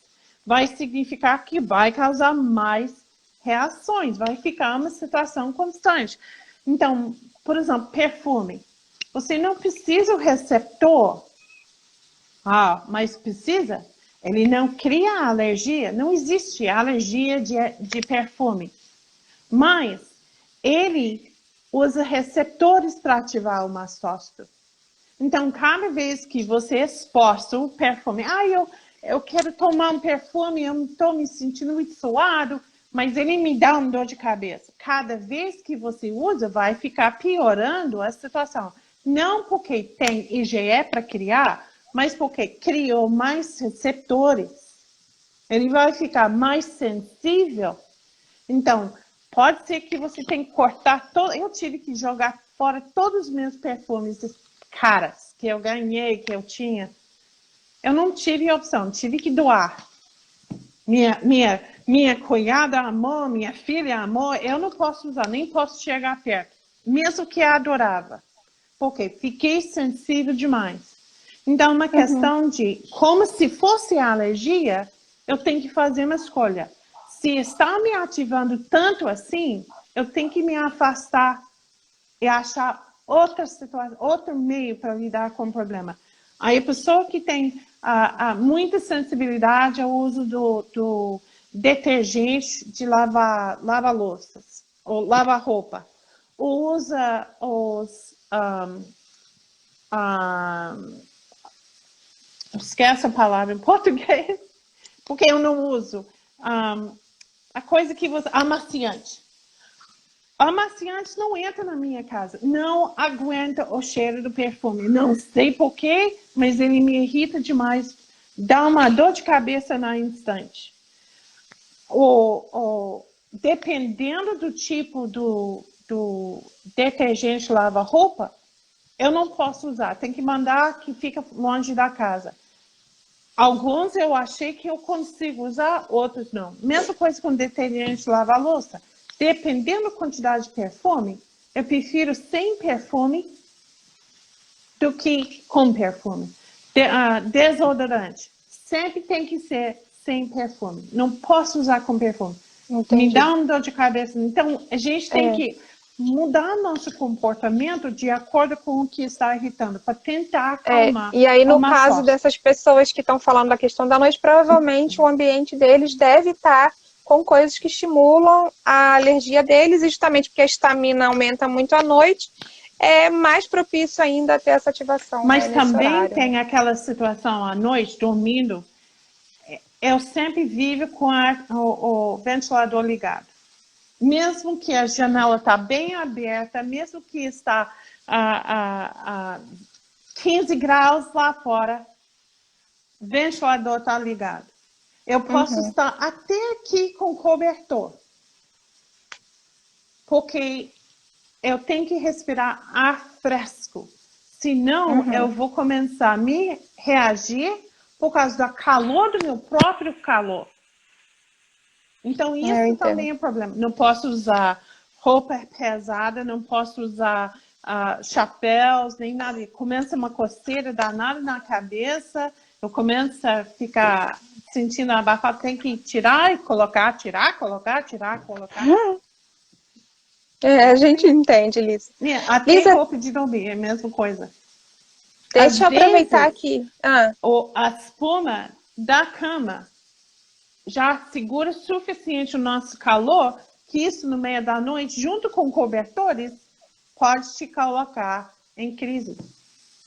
Vai significar que vai causar mais reações, vai ficar uma situação constante. Então, por exemplo, perfume. Você não precisa o receptor. Mas precisa? Ele não cria alergia, não existe alergia de perfume. Mas ele usa receptores para ativar o mastócito. Então, cada vez que você exposta o perfume, eu quero tomar um perfume, eu não estou me sentindo muito suado, mas ele me dá uma dor de cabeça. Cada vez que você usa, vai ficar piorando a situação. Não porque tem IgE para criar, mas porque criou mais receptores. Ele vai ficar mais sensível. Então, pode ser que você tenha que cortar todo. Eu tive que jogar fora todos os meus perfumes caras que eu ganhei, que eu tinha. Eu não tive opção, tive que doar. Minha cunhada amou, minha filha amou, eu não posso usar, nem posso chegar perto. Mesmo que eu adorava. Porque fiquei sensível demais. Então, uma questão de, como se fosse alergia, eu tenho que fazer uma escolha. Se está me ativando tanto assim, eu tenho que me afastar e achar outra situação, outro meio para lidar com o problema. Aí a pessoa que tem muita sensibilidade ao uso do detergente de lavar louças, ou lavar roupa, ou usa esquece a palavra em português, porque eu não uso. A coisa que você... Amaciante. Amaciante não entra na minha casa. Não aguenta o cheiro do perfume. Não sei porquê, mas ele me irrita demais. Dá uma dor de cabeça na instante. Dependendo do tipo do detergente lava-roupa, eu não posso usar. Tem que mandar que fica longe da casa. Alguns eu achei que eu consigo usar, outros não. Mesma coisa com detergente lava-louça. Dependendo da quantidade de perfume, eu prefiro sem perfume do que com perfume. Desodorante. Sempre tem que ser sem perfume. Não posso usar com perfume. Entendi. Me dá uma dor de cabeça. Então, a gente tem que mudar nosso comportamento de acordo com o que está irritando, para tentar acalmar. E aí, no caso dessas pessoas que estão falando da questão da noite, provavelmente o ambiente deles deve estar com coisas que estimulam a alergia deles, e justamente porque a histamina aumenta muito à noite, é mais propício ainda a ter essa ativação, Mas né, nesse também horário. tem aquela situação à noite, dormindo, eu sempre vivo com o ventilador ligado. Mesmo que a janela está bem aberta, mesmo que está a 15 graus lá fora, o ventilador está ligado. Eu posso estar até aqui com cobertor, porque eu tenho que respirar ar fresco. Senão, eu vou começar a me reagir por causa do calor do meu próprio calor. Então, isso também é um problema. Não posso usar roupa pesada, não posso usar chapéus, nem nada. Começa uma coceira danada na cabeça, eu começo a ficar sentindo abafado, tem que tirar e colocar, tirar, colocar, tirar, colocar. A gente entende, Lisa. Até Lisa, roupa de dormir, é a mesma coisa. deixa eu aproveitar aqui. A espuma da cama já segura o suficiente o nosso calor, que isso no meio da noite, junto com cobertores, pode te colocar em crise.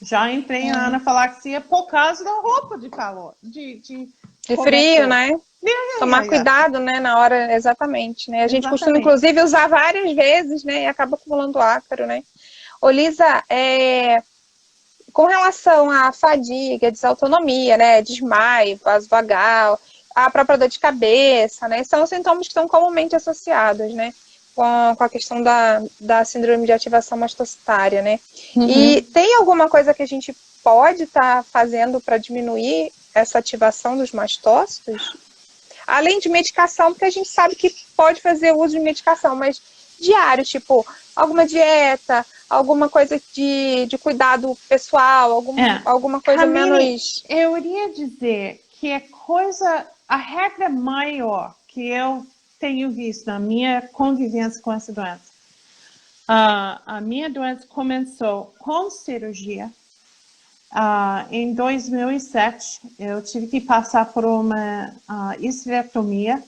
Já entrei na anafilaxia por causa da roupa de calor, de frio, né? Tomar Yeah. cuidado, né, na hora, exatamente, né? A gente costuma, inclusive, usar várias vezes, né, e acaba acumulando ácaro, né? Ô, Lisa, com relação à fadiga, desautonomia, né, desmaio, vaso vagal, a própria dor de cabeça, né, são sintomas que estão comumente associados, né, com a questão da síndrome de ativação mastocitária, né? E tem alguma coisa que a gente pode estar fazendo para diminuir essa ativação dos mastócitos? Além de medicação, porque a gente sabe que pode fazer uso de medicação, mas diário, tipo, alguma dieta, alguma coisa de cuidado pessoal, alguma coisa Camille, menos... Eu iria dizer que a regra maior que eu tenho visto na minha convivência com essa doença, a minha doença começou com cirurgia. Em 2007, eu tive que passar por uma esterectomia.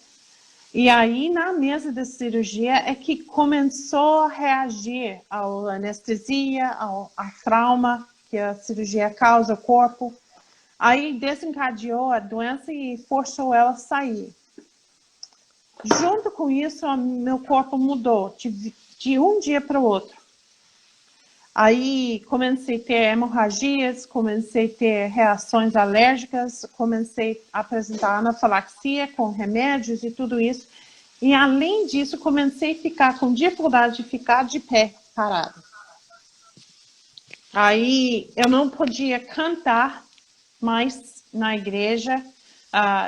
E aí, na mesa da cirurgia, é que começou a reagir à anestesia, ao trauma que a cirurgia causa ao corpo. Aí desencadeou a doença e forçou ela a sair. Junto com isso, meu corpo mudou de um dia para o outro. Aí comecei a ter hemorragias, comecei a ter reações alérgicas, comecei a apresentar anafilaxia com remédios e tudo isso. E além disso, comecei a ficar com dificuldade de ficar de pé, parado. Aí eu não podia cantar mais na igreja.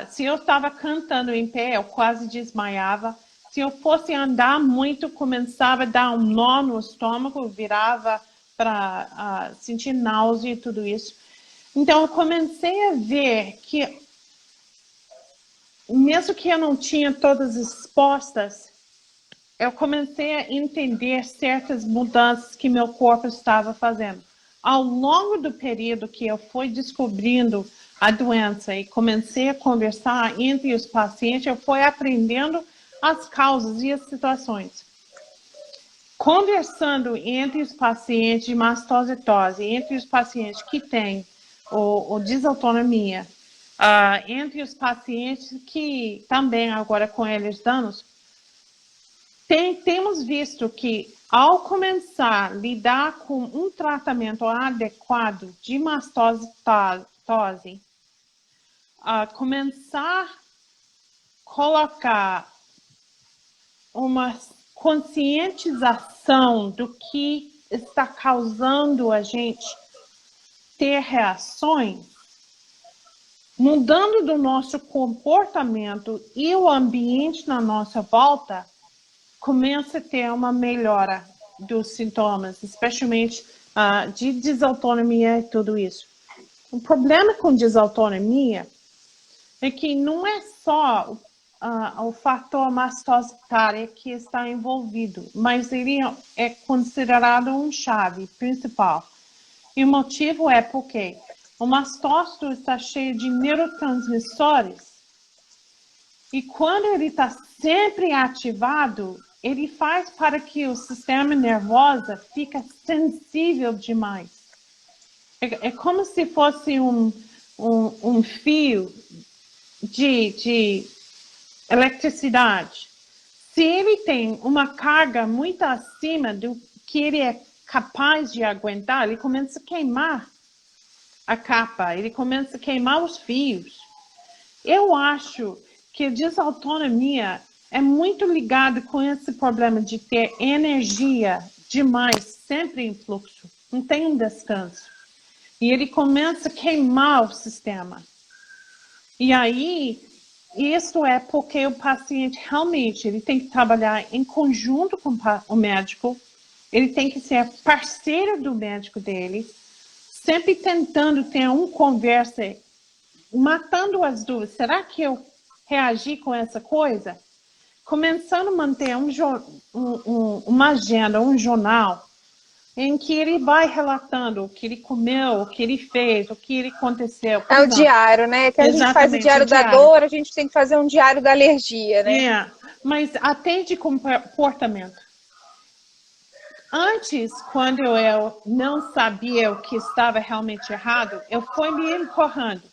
Se eu estava cantando em pé, eu quase desmaiava. Se eu fosse andar muito, começava a dar um nó no estômago, virava para sentir náusea e tudo isso. Então, eu comecei a ver que, mesmo que eu não tinha todas expostas, eu comecei a entender certas mudanças que meu corpo estava fazendo. Ao longo do período que eu fui descobrindo a doença e comecei a conversar entre os pacientes, eu fui aprendendo as causas e as situações. Conversando entre os pacientes de mastocitose, entre os pacientes que têm o desautonomia, entre os pacientes que também agora com eles danos, temos visto que ao começar a lidar com um tratamento adequado de mastocitose, começar a colocar uma conscientização do que está causando a gente ter reações, mudando do nosso comportamento e o ambiente na nossa volta, começa a ter uma melhora dos sintomas, especialmente de desautonomia e tudo isso. O problema com desautonomia é que não é só o fator mastocitário que está envolvido, mas ele é considerado um chave principal. E o motivo é porque o mastócito está cheio de neurotransmissores E quando ele está sempre ativado, ele faz para que o sistema nervoso fique sensível demais. É como se fosse um fio de eletricidade. Se ele tem uma carga muito acima do que ele é capaz de aguentar, ele começa a queimar a capa, ele começa a queimar os fios. Eu acho que a desautonomia é muito ligado com esse problema de ter energia demais, sempre em fluxo, não tem um descanso. E ele começa a queimar o sistema. E aí, isso é porque o paciente realmente ele tem que trabalhar em conjunto com o médico, ele tem que ser parceiro do médico dele, sempre tentando ter uma conversa, matando as dúvidas. Será que eu reagi com essa coisa? Começando a manter uma agenda, um jornal, em que ele vai relatando o que ele comeu, o que ele fez, o que ele aconteceu. É o diário, né? Que a gente faz o diário da dor, a gente tem que fazer um diário da alergia, né? Mas até de comportamento. Antes, quando eu não sabia o que estava realmente errado, eu fui me empurrando.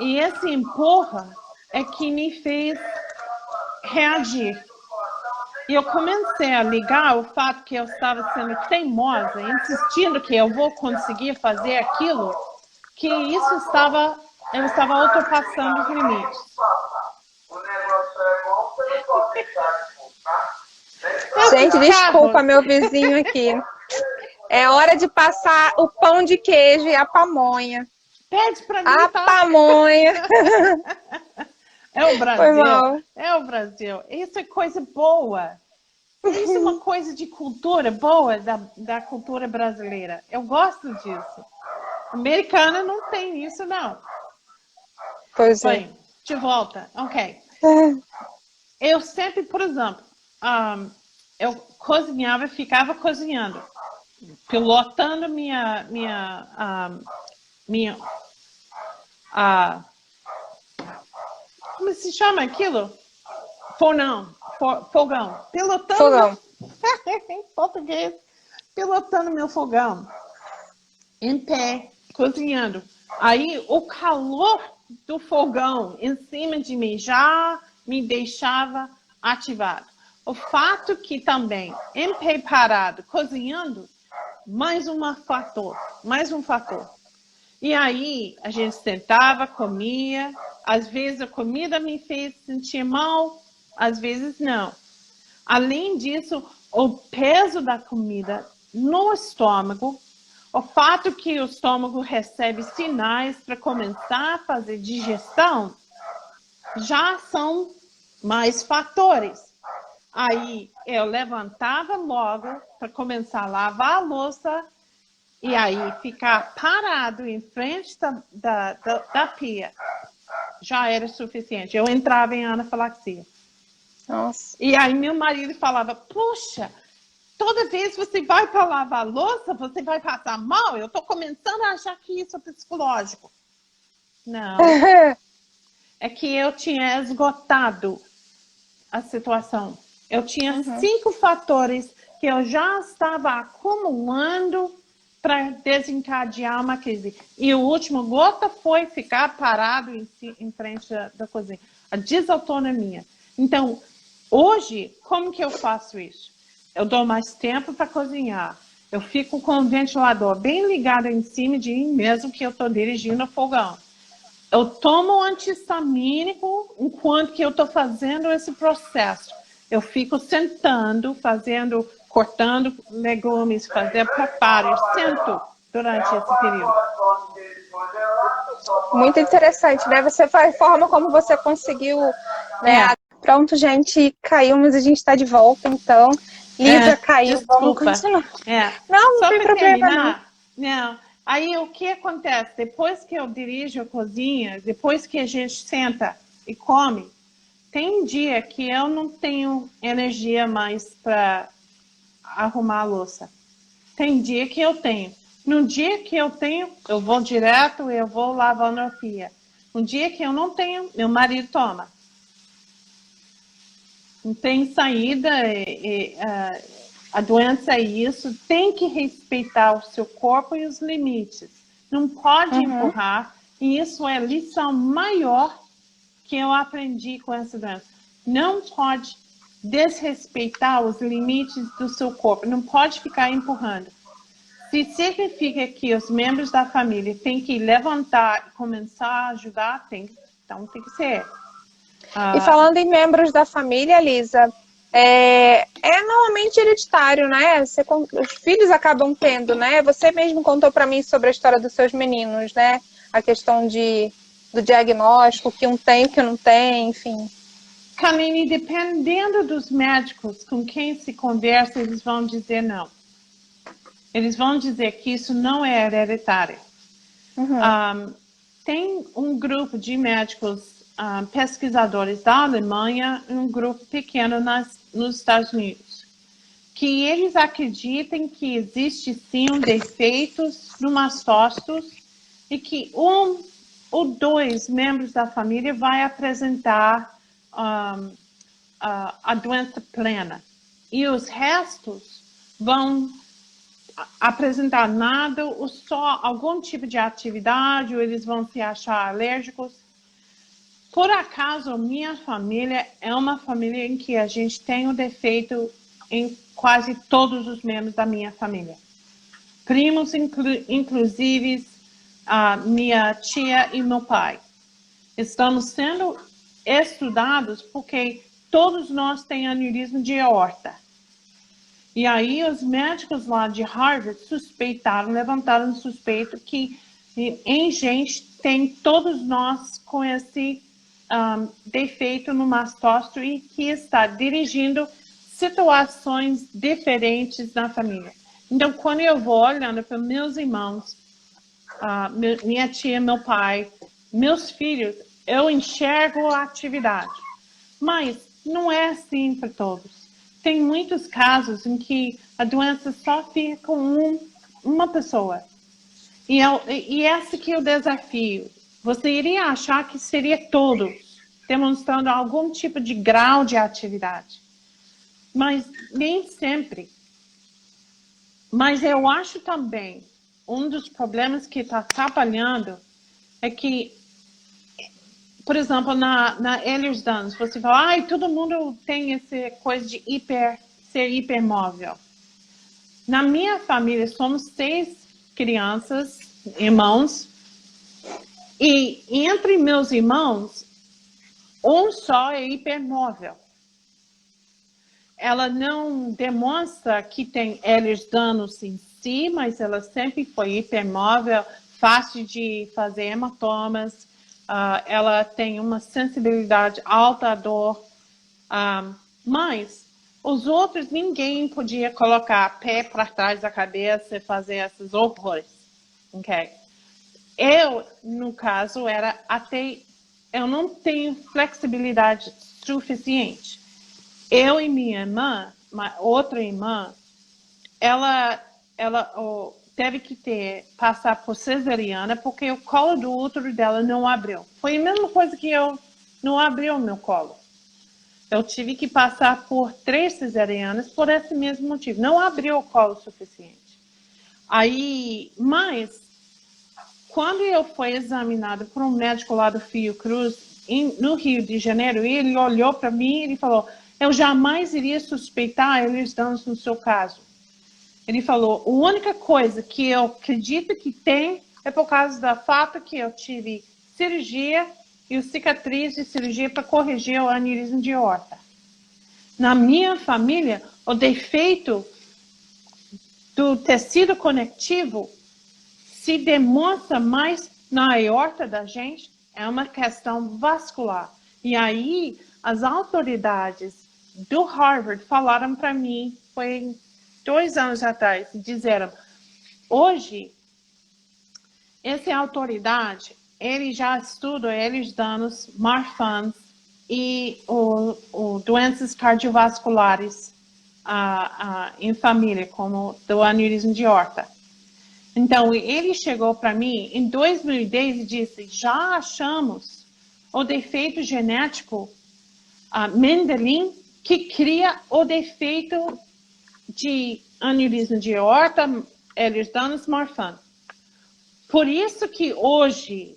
E esse empurra é que me fez reagir. E eu comecei a ligar o fato que eu estava sendo teimosa, insistindo que eu vou conseguir fazer aquilo, que eu estava ultrapassando os limites. Gente, desculpa, meu vizinho aqui. É hora de passar o pão de queijo e a pamonha. Pede pra mim, a pamonha. É o Brasil. Foi mal. É o Brasil. Isso é coisa boa. Isso é uma coisa de cultura boa da cultura brasileira. Eu gosto disso. Americana não tem isso, não. Pois é. Bem, de volta. Ok. Eu sempre, por exemplo, eu cozinhava e ficava cozinhando. Pilotando como se chama aquilo? Fogão. Pilotando. Fogão. Em português. Pilotando meu fogão. Em pé, cozinhando. Aí o calor do fogão em cima de mim já me deixava ativado. O fato que também, em pé parado, cozinhando, mais um fator. E aí, a gente sentava, comia. Às vezes, a comida me fez sentir mal, às vezes não. Além disso, o peso da comida no estômago, o fato que o estômago recebe sinais para começar a fazer digestão, já são mais fatores. Aí, eu levantava logo para começar a lavar a louça, e aí, ficar parado em frente da pia já era suficiente. Eu entrava em anafilaxia. Nossa. E aí, meu marido falava, poxa, toda vez que você vai para lavar a louça, você vai passar mal? Eu estou começando a achar que isso é psicológico. Não. É que eu tinha esgotado a situação. Eu tinha 5 fatores que eu já estava acumulando para desencadear uma crise. E o último gota foi ficar parado em frente da cozinha. A desautonomia. Então, hoje, como que eu faço isso? Eu dou mais tempo para cozinhar. Eu fico com o ventilador bem ligado em cima de mim, mesmo que eu estou dirigindo o fogão. Eu tomo anti-histamínico enquanto que eu estou fazendo esse processo. Eu fico sentando, cortando legumes, fazendo preparo. Eu sento durante esse período. Muito interessante, né? Você faz a forma como você conseguiu, né? Pronto, gente, caiu, mas a gente está de volta, então. Lívia caiu, desculpa. vamos continuar. Não tem problema, não. Aí, o que acontece? Depois que eu dirijo a cozinha, depois que a gente senta e come, tem um dia que eu não tenho energia mais para arrumar a louça. Tem dia que eu tenho. No dia que eu tenho, eu vou direto, eu vou lavando a pia. Um dia que eu não tenho, meu marido toma. Não tem saída, a doença é isso, tem que respeitar o seu corpo e os limites. Não pode empurrar, e isso é a lição maior que eu aprendi com essa doença. Não pode desrespeitar os limites do seu corpo, não pode ficar empurrando. Se significa que os membros da família têm que levantar e começar a ajudar, então tem que ser. E falando em membros da família, Lisa, é normalmente hereditário, né? Os filhos acabam tendo, né? Você mesmo contou para mim sobre a história dos seus meninos, né? A questão do diagnóstico, que um tem, que não tem, enfim. Kaline, dependendo dos médicos com quem se conversa, eles vão dizer não. Eles vão dizer que isso não é hereditário. Tem um grupo de médicos pesquisadores da Alemanha, um grupo pequeno nos Estados Unidos, que eles acreditam que existe sim defeitos no mastócitos e que um ou dois membros da família vai apresentar a doença plena e os restos vão apresentar nada ou só algum tipo de atividade ou eles vão se achar alérgicos. Por acaso, minha família é uma família em que a gente tem o defeito em quase todos os membros da minha família. Primos, inclusive, minha tia e meu pai. Estamos sendo estudados porque todos nós temos aneurisma de aorta. E aí os médicos lá de Harvard levantaram suspeito que em gente tem todos nós com esse defeito no mastócito e que está dirigindo situações diferentes na família. Então, quando eu vou olhando para meus irmãos, minha tia, meu pai, meus filhos, eu enxergo a atividade. Mas não é assim para todos. Tem muitos casos em que a doença só fica com uma pessoa. E esse que é o desafio. Você iria achar que seria todos, demonstrando algum tipo de grau de atividade. Mas nem sempre. Mas eu acho também, um dos problemas que está atrapalhando é que, por exemplo, na Ehlers-Danlos, você fala, todo mundo tem essa coisa de ser hipermóvel. Na minha família, somos 6 crianças, irmãos, e entre meus irmãos, um só é hipermóvel. Ela não demonstra que tem Ehlers-Danlos em si, mas ela sempre foi hipermóvel, fácil de fazer hematomas, ela tem uma sensibilidade alta à dor, mas os outros ninguém podia colocar pé para trás da cabeça e fazer esses horrores, ok? Eu, no caso, eu não tenho flexibilidade suficiente. Eu e minha irmã, outra irmã, ela teve que passar por cesariana porque o colo do útero dela não abriu. Foi a mesma coisa que eu não abri o meu colo. Eu tive que passar por 3 cesarianas por esse mesmo motivo. Não abriu o colo o suficiente. Mas, quando eu fui examinada por um médico lá do Fiocruz, no Rio de Janeiro, ele olhou para mim e ele falou, eu jamais iria suspeitar Ehlers-Danlos no seu caso. Ele falou, a única coisa que eu acredito que tem é por causa do fato que eu tive cirurgia e o cicatriz de cirurgia para corrigir o aneurisma de aorta. Na minha família, o defeito do tecido conectivo se demonstra mais na aorta da gente, é uma questão vascular. E aí, as autoridades do Harvard falaram para mim, foi 2 anos atrás, disseram, hoje, essa autoridade, ele já estuda Ehlers-Danlos, Marfan's e doenças cardiovasculares em família, como do aneurisma de aorta. Então, ele chegou para mim em 2010 e disse, já achamos o defeito genético Mendelian que cria o defeito de aneurisma de aorta, Ehlers-Danlos-Marfan. Por isso que hoje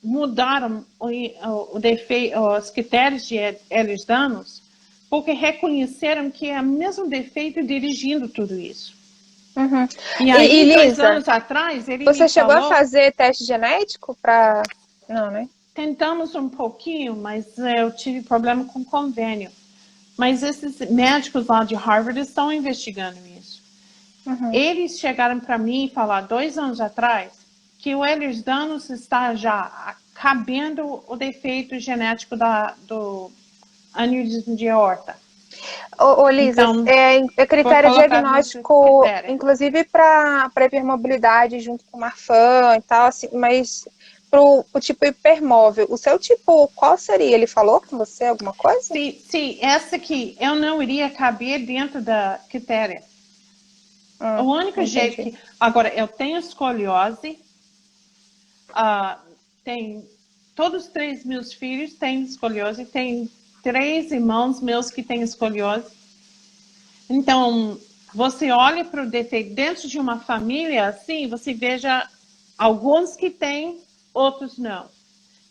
mudaram os critérios de Ehlers-Danlos, porque reconheceram que é o mesmo defeito dirigindo tudo isso. Uhum. E aí, Lisa, 2 anos atrás, ele você me chegou falou... a fazer teste genético para... Não, né? Tentamos um pouquinho, mas eu tive problema com convênio. Mas esses médicos lá de Harvard estão investigando isso. Uhum. Eles chegaram para mim e falaram 2 anos atrás que o Ehlers-Danlos está já cabendo o defeito genético do aneurisma de aorta. Ô, Lisa, Então, é critério foi colocado nesse diagnóstico, critério. inclusive para hipermobilidade junto com Marfan e tal, assim, mas pro o tipo hipermóvel, o seu tipo, qual seria? Ele falou com você alguma coisa? Sim, essa aqui eu não iria caber dentro da critério. O único jeito que... Agora, eu tenho escoliose, todos os 3 meus filhos têm escoliose, tem 3 irmãos meus que têm escoliose. Então, você olha para o defeito dentro de uma família, assim, você veja alguns que têm, outros não.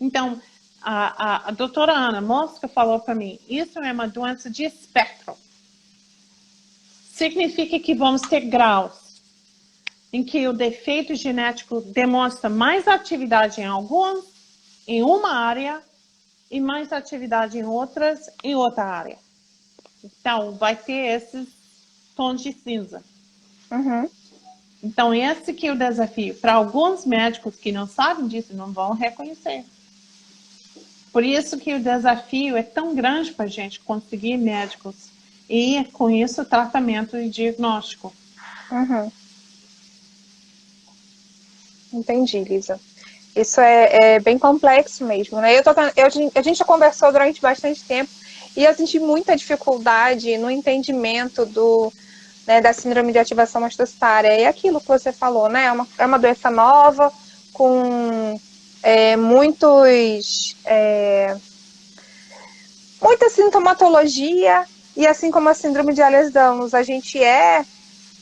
Então, a doutora Ana Mosca falou para mim, isso é uma doença de espectro. Significa que vamos ter graus em que o defeito genético demonstra mais atividade em alguns, em uma área, e mais atividade em outras, em outra área. Então, vai ter esses tons de cinza. Uhum. Então, esse que é o desafio. Para alguns médicos que não sabem disso, não vão reconhecer. Por isso que o desafio é tão grande para a gente conseguir médicos e, com isso, tratamento e diagnóstico. Uhum. Entendi, Lisa. Isso é bem complexo mesmo, né? A gente já conversou durante bastante tempo e eu senti muita dificuldade no entendimento da síndrome de ativação mastocitária. É aquilo que você falou, né? É uma doença nova, com muita sintomatologia, e assim como a síndrome de Ehlers-Danlos, a gente é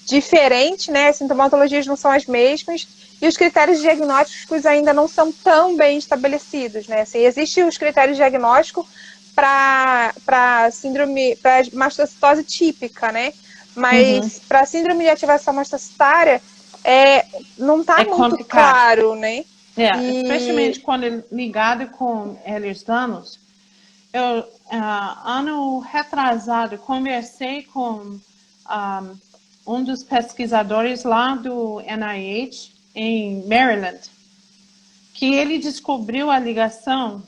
diferente, né? As sintomatologias não são as mesmas, e os critérios diagnósticos ainda não são tão bem estabelecidos, né? Assim, existem os critérios diagnósticos para síndrome, para mastocitose típica, né? Mas para síndrome de ativação mastocitária, não está muito complicado, claro, né? Especialmente quando é ligado com Ehlers-Danlos. Eu, ano retrasado, conversei com um dos pesquisadores lá do NIH, em Maryland, que ele descobriu a ligação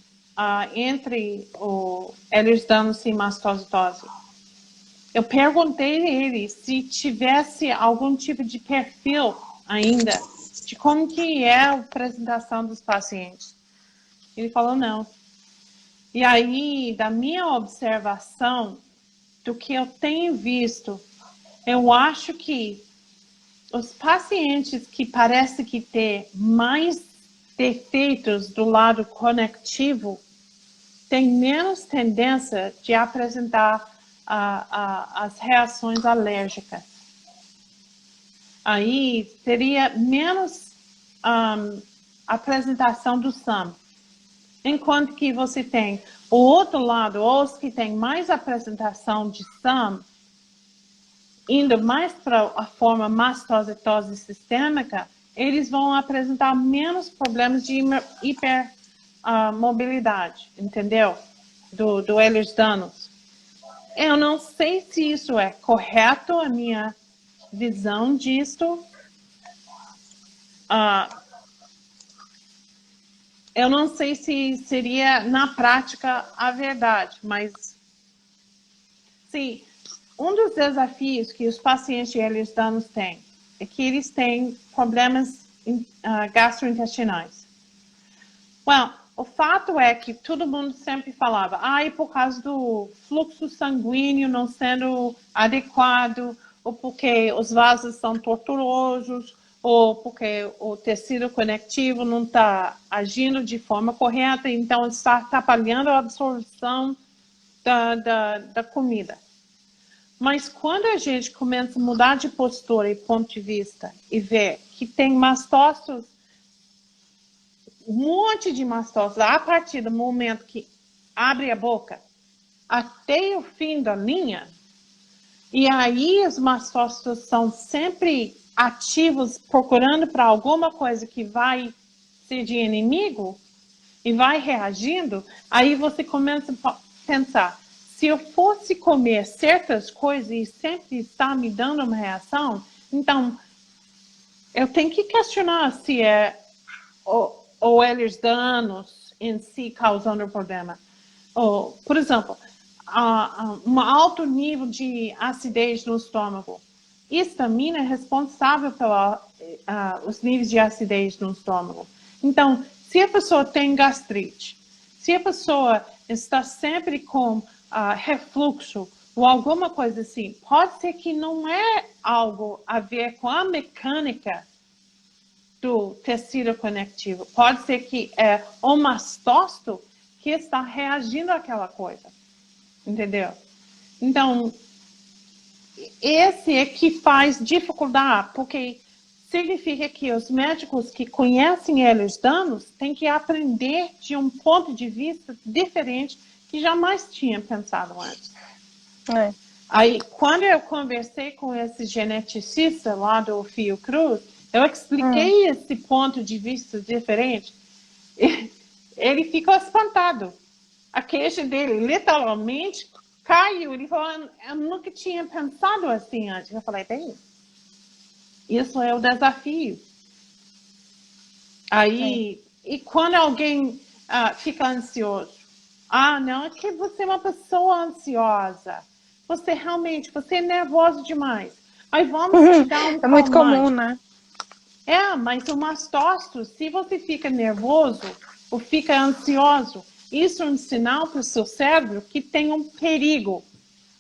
entre o Ehlers-Danlos e mastocitose. Eu perguntei a ele se tivesse algum tipo de perfil ainda, de como que é a apresentação dos pacientes. Ele falou não. E aí, da minha observação, do que eu tenho visto, eu acho que os pacientes que parecem que têm mais defeitos do lado conectivo têm menos tendência de apresentar as reações alérgicas. Aí teria menos apresentação do SAM. Enquanto que você tem o outro lado, os que têm mais apresentação de SAM, indo mais para a forma mastocitose sistêmica, eles vão apresentar menos problemas de hipermobilidade, entendeu? Do Ehlers-Danlos. Eu não sei se isso é correto, a minha visão disso. Eu não sei se seria, na prática, a verdade, mas sim, um dos desafios que os pacientes de Ehlers-Danlos têm é que eles têm problemas gastrointestinais. O fato é que todo mundo sempre falava, é por causa do fluxo sanguíneo não sendo adequado, ou porque os vasos são tortuosos, ou porque o tecido conectivo não está agindo de forma correta, então está atrapalhando a absorção da comida. Mas quando a gente começa a mudar de postura e ponto de vista e ver que tem mastócitos, um monte de mastócitos, a partir do momento que abre a boca até o fim da linha, e aí os mastócitos são sempre ativos, procurando para alguma coisa que vai ser de inimigo e vai reagindo, aí você começa a pensar, se eu fosse comer certas coisas e sempre está me dando uma então eu tenho que questionar se é o Ehlers-Danlos em si causando o problema. Ou, por exemplo, um alto nível de acidez no estômago. Histamina é responsável pelos níveis de acidez no estômago. Então, se a pessoa tem gastrite, se a pessoa está sempre com refluxo ou alguma coisa assim, pode ser que não é algo a ver com a mecânica do tecido conectivo. Pode ser que é o mastócito que está reagindo àquela coisa. Entendeu? Então, esse é que faz dificuldade, porque significa que os médicos que conhecem Ehlers-Danlos têm que aprender de um ponto de vista diferente que jamais tinham pensado antes. É. Aí, quando eu conversei com esse geneticista lá do Fiocruz, eu expliquei esse ponto de vista diferente. Ele ficou espantado. A queixa dele literalmente caiu. Ele falou, eu nunca tinha pensado assim antes. Eu falei, bem, isso é o desafio. Aí, e quando alguém fica ansioso, não, é que você é uma pessoa ansiosa. Você é nervoso demais. Aí vamos te dar um É muito comum, calmante. né? Mas o mastócito, se você fica nervoso ou fica ansioso, isso é um sinal para o seu cérebro que tem um perigo.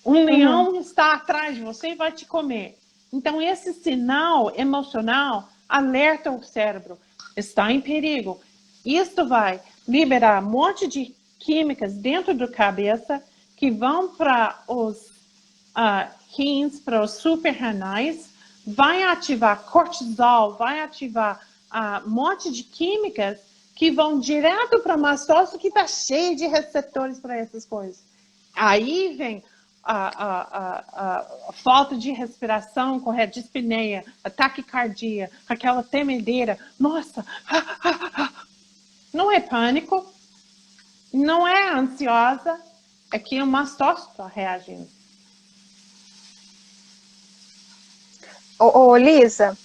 Um leão está atrás de você e vai te comer. Então, esse sinal emocional alerta o cérebro. Está em perigo. Isso vai liberar um monte de químicas dentro da cabeça que vão para os rins, para os suprarrenais, vai ativar cortisol, vai ativar um monte de químicas que vão direto para o mastócito que está cheio de receptores para essas coisas. Aí vem a falta de respiração correta, dispneia, a taquicardia, aquela tremedeira. Nossa, não é pânico, não é ansiosa, é que o mastócito está reagindo. Ô, Lisa,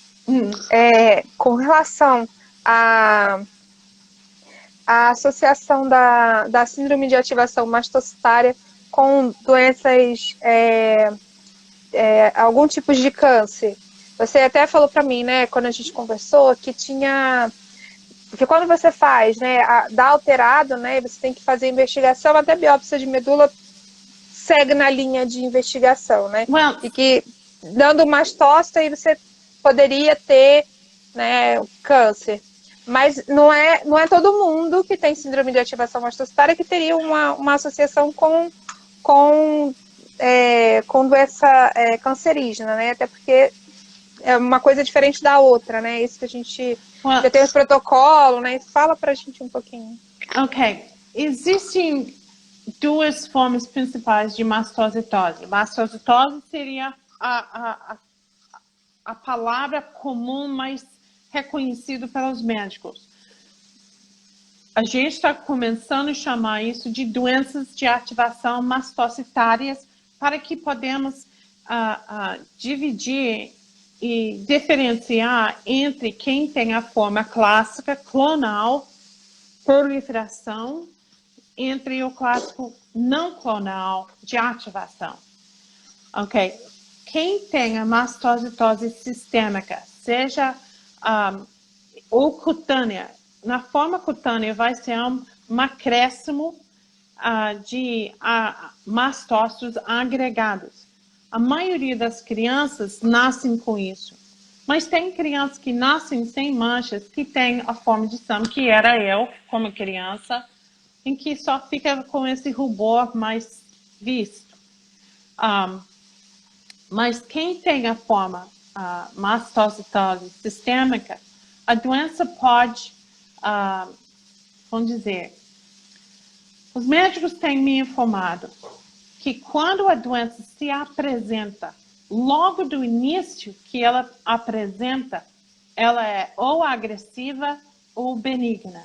com relação à associação da síndrome de ativação mastocitária com doenças, algum tipo de câncer. Você até falou para mim, né, quando a gente conversou, que tinha... Porque quando você faz, né, dá alterado, né, você tem que fazer investigação, até biópsia de medula segue na linha de investigação, né? E que, dando mastócito, aí você poderia ter, né, câncer. Mas não é todo mundo que tem síndrome de ativação mastocitária que teria uma associação com doença cancerígena, né? Até porque é uma coisa diferente da outra, né? Isso que a gente já tem os protocolos, né? Fala pra gente um pouquinho. Ok. Existem duas formas principais de mastocitose. Mastocitose seria a palavra comum mais reconhecida pelos médicos. A gente está começando a chamar isso de doenças de ativação mastocitárias para que podemos dividir e diferenciar entre quem tem a forma clássica, clonal, proliferação, entre o clássico não clonal de ativação. Ok? Quem tem a mastocitose sistêmica, seja ou cutânea, na forma cutânea vai ser um acréscimo de mastócitos agregados. A maioria das crianças nascem com isso. Mas tem crianças que nascem sem manchas, que têm a forma de Sam, que era eu, como criança, em que só fica com esse rubor mais visto. Mas quem tem a forma mastocitose sistêmica, a doença pode, vamos dizer, os médicos têm me informado que quando a doença se apresenta, logo do início que ela apresenta, ela é ou agressiva ou benigna.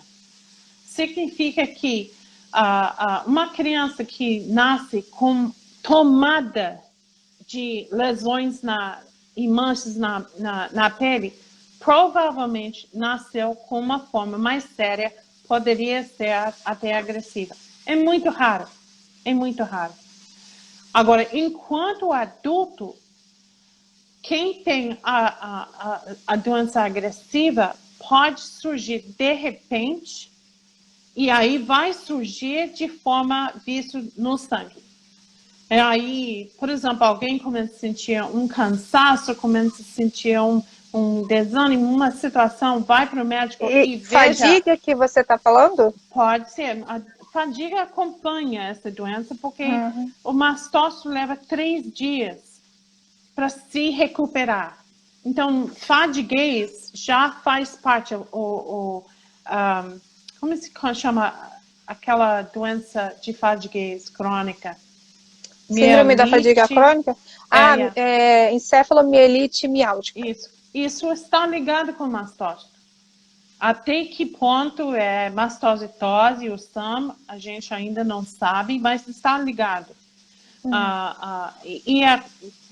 Significa que uma criança que nasce com tomada de lesões e manchas na pele, provavelmente nasceu com uma forma mais séria, poderia ser até agressiva. É muito raro, é muito raro. Agora, enquanto adulto, quem tem a doença agressiva pode surgir de repente e aí vai surgir de forma vista no sangue. E aí, por exemplo, alguém começa a sentir um cansaço, começa a sentir um desânimo, uma situação, vai para o médico e veja... Fadiga que você está falando? Pode ser. A fadiga acompanha essa doença porque o mastócito leva 3 dias para se recuperar. Então, fadiguez já faz parte, como se chama aquela doença de fadiguez crônica? Síndrome da fadiga crônica? Encefalomielite miálgica. Isso está ligado com mastócito. Até que ponto é mastocitose, o SAM, a gente ainda não sabe, mas está ligado. E a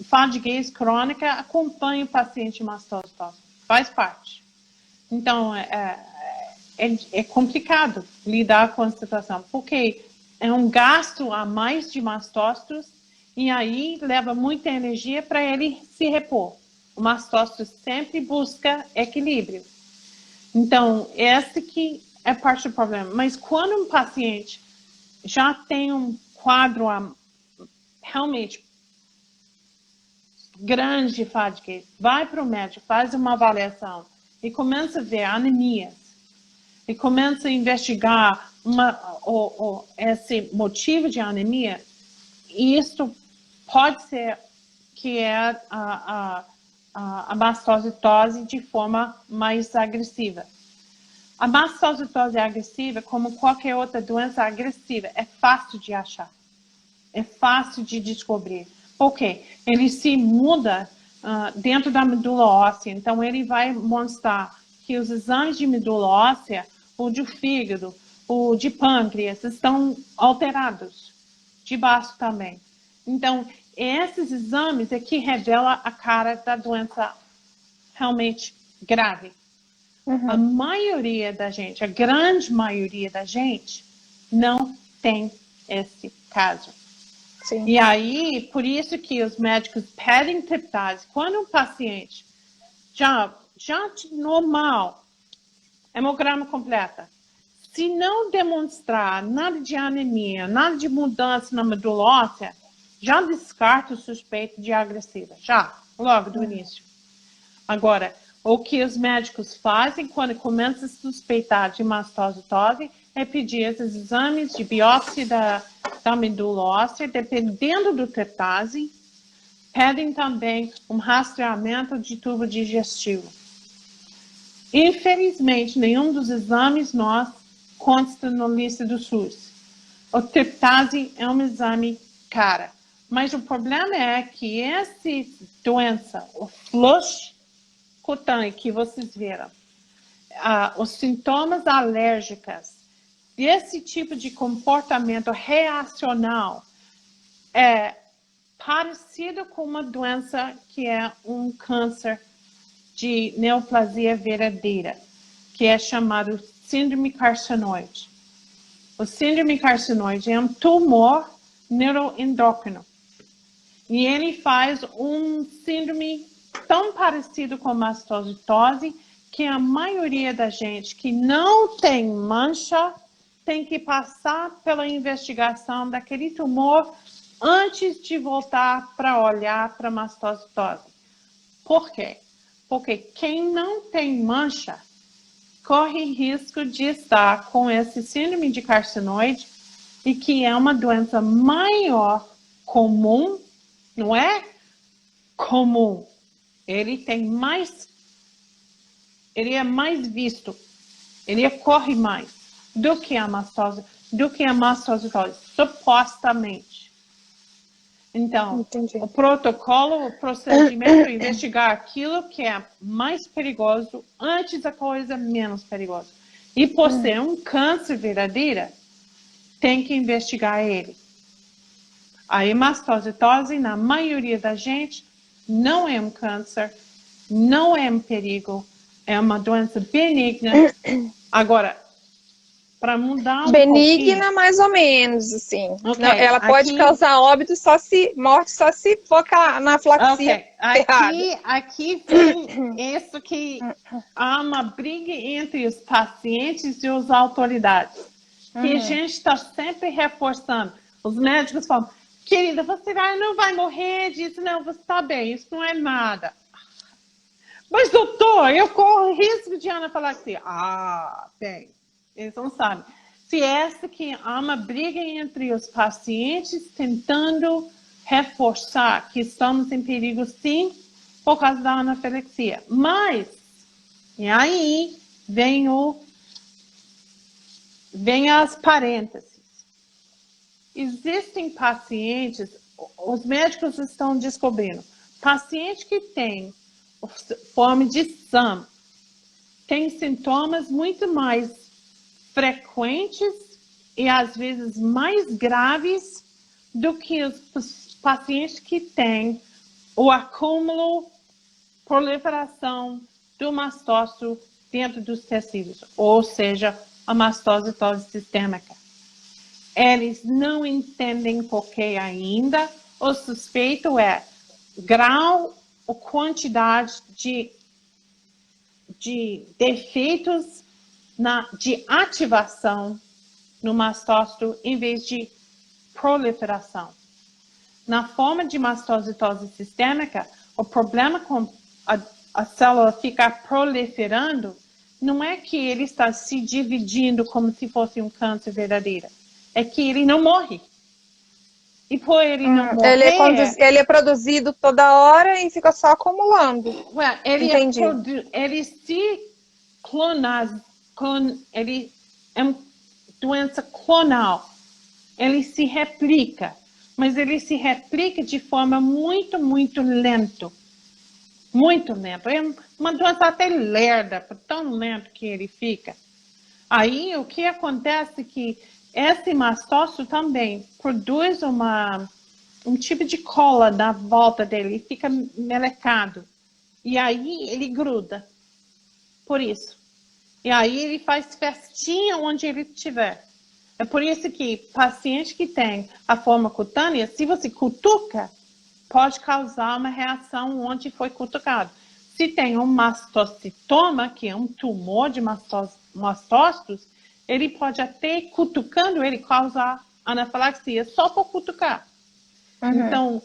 fadiguez crônica acompanha o paciente mastocitose, faz parte. Então, é complicado lidar com a situação, porque é um gasto a mais de mastócitos e aí leva muita energia para ele se repor. O mastócito sempre busca equilíbrio. Então, esse que é parte do problema. Mas quando um paciente já tem um quadro realmente grande de fadiga, vai para o médico, faz uma avaliação e começa a ver anemias, e começa a investigar esse motivo de anemia, e isso pode ser que é a mastocitose de forma mais agressiva. A mastocitose agressiva, como qualquer outra doença agressiva, é fácil de achar. É fácil de descobrir. Por quê? Ele se muda dentro da medula óssea. Então, ele vai mostrar que os exames de medula óssea, o de fígado, o de pâncreas, estão alterados. De baixo também. Então, esses exames é que revelam a cara da doença realmente grave. A maioria da gente, a grande maioria da gente, não tem esse caso. Sim. E aí, por isso que os médicos pedem triptase. Quando um paciente já de normal, hemograma completa, se não demonstrar nada de anemia, nada de mudança na medula óssea, já descarta o suspeito de agressiva, já, logo do início. Agora, o que os médicos fazem quando começam a suspeitar de mastocitose é pedir esses exames de biópsia da medula óssea, dependendo do triptase, pedem também um rastreamento de tubo digestivo. Infelizmente, nenhum dos exames nossos consta na lista do SUS. O triptase é um exame caro, mas o problema é que essa doença, o flush cutâneo que vocês viram, os sintomas alérgicos desse tipo de comportamento reacional é parecido com uma doença que é um câncer de neoplasia verdadeira, que é chamado síndrome carcinoide. O síndrome carcinoide é um tumor neuroendócrino. E ele faz um síndrome tão parecido com mastocitose que a maioria da gente que não tem mancha tem que passar pela investigação daquele tumor antes de voltar para olhar para mastocitose. Por quê? porque quem não tem mancha corre risco de estar com esse síndrome de carcinoide, e que é uma doença maior, comum, não é comum. Ele é mais visto, ele ocorre mais do que a mastocitose, supostamente. Então, Entendi. o protocolo, o procedimento é investigar aquilo que é mais perigoso antes da coisa menos perigosa. E por ser um câncer verdadeiro, tem que investigar ele. A hemastocitose, na maioria da gente, não é um câncer, não é um perigo, é uma doença benigna. Agora, para mudar um Benigna, pouquinho... mais ou menos, assim. Ok, Não, ela pode aqui- causar morte só se for com a anafilaxia Ok, errada. aqui vem isso que há uma briga entre os pacientes e as autoridades. Que a gente está sempre reforçando. Os médicos falam, querida, você não vai morrer disso, não, você está bem, isso não é nada. Mas, doutor, eu corro risco de anafilaxia. Bem, eles não sabem. Se essa que há uma briga entre os pacientes tentando reforçar que estamos em perigo, sim, por causa da anafilaxia. Mas, e aí vem as parênteses. Existem pacientes, os médicos estão descobrindo, paciente que tem fome de SAM tem sintomas muito mais frequentes e às vezes mais graves do que os pacientes que têm o acúmulo, proliferação do mastócito dentro dos tecidos, ou seja, a mastocitose sistêmica. Eles não entendem por que ainda. O suspeito é grau ou quantidade de defeitos de ativação no mastócito em vez de proliferação. Na forma de mastocitose sistêmica, o problema com a célula ficar proliferando não é que ele está se dividindo como se fosse um câncer verdadeiro. É que ele não morre. E por ele não morrer... Ele é produzido toda hora e fica só acumulando. Entendi. Ele se ele é uma doença clonal. Ele se replica. Mas ele se replica de forma muito, muito lenta. Muito lento. É uma doença até lerda, tão lento que ele fica. Aí, o que acontece é que esse mastócito também produz um tipo de cola na volta dele, e fica melecado. E aí, ele gruda. Por isso. E aí, ele faz festinha onde ele estiver. É por isso que paciente que tem a forma cutânea, se você cutuca, pode causar uma reação onde foi cutucado. Se tem um mastocitoma, que é um tumor de mastócitos, ele pode até, cutucando ele, causar anafilaxia só por cutucar. Então,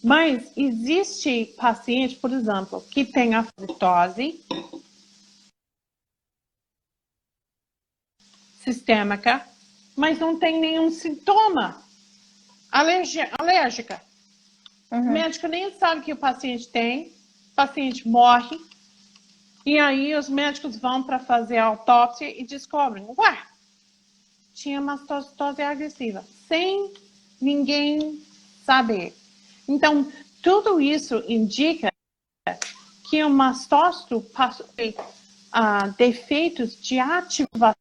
mas existe paciente, por exemplo, que tem a fitose sistêmica, mas não tem nenhum sintoma alérgica. O médico nem sabe que o paciente tem, o paciente morre, e aí os médicos vão para fazer a autópsia e descobrem, tinha mastocitose agressiva, sem ninguém saber. Então, tudo isso indica que o mastócito possui defeitos de ativação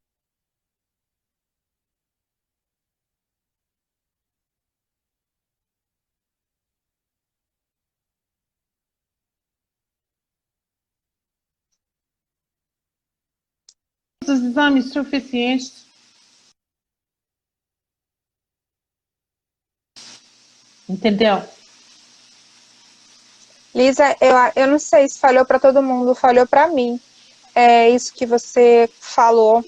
dos exames suficientes. Entendeu? Lisa, eu não sei se falhou para todo mundo, falhou para mim. É isso que você falou.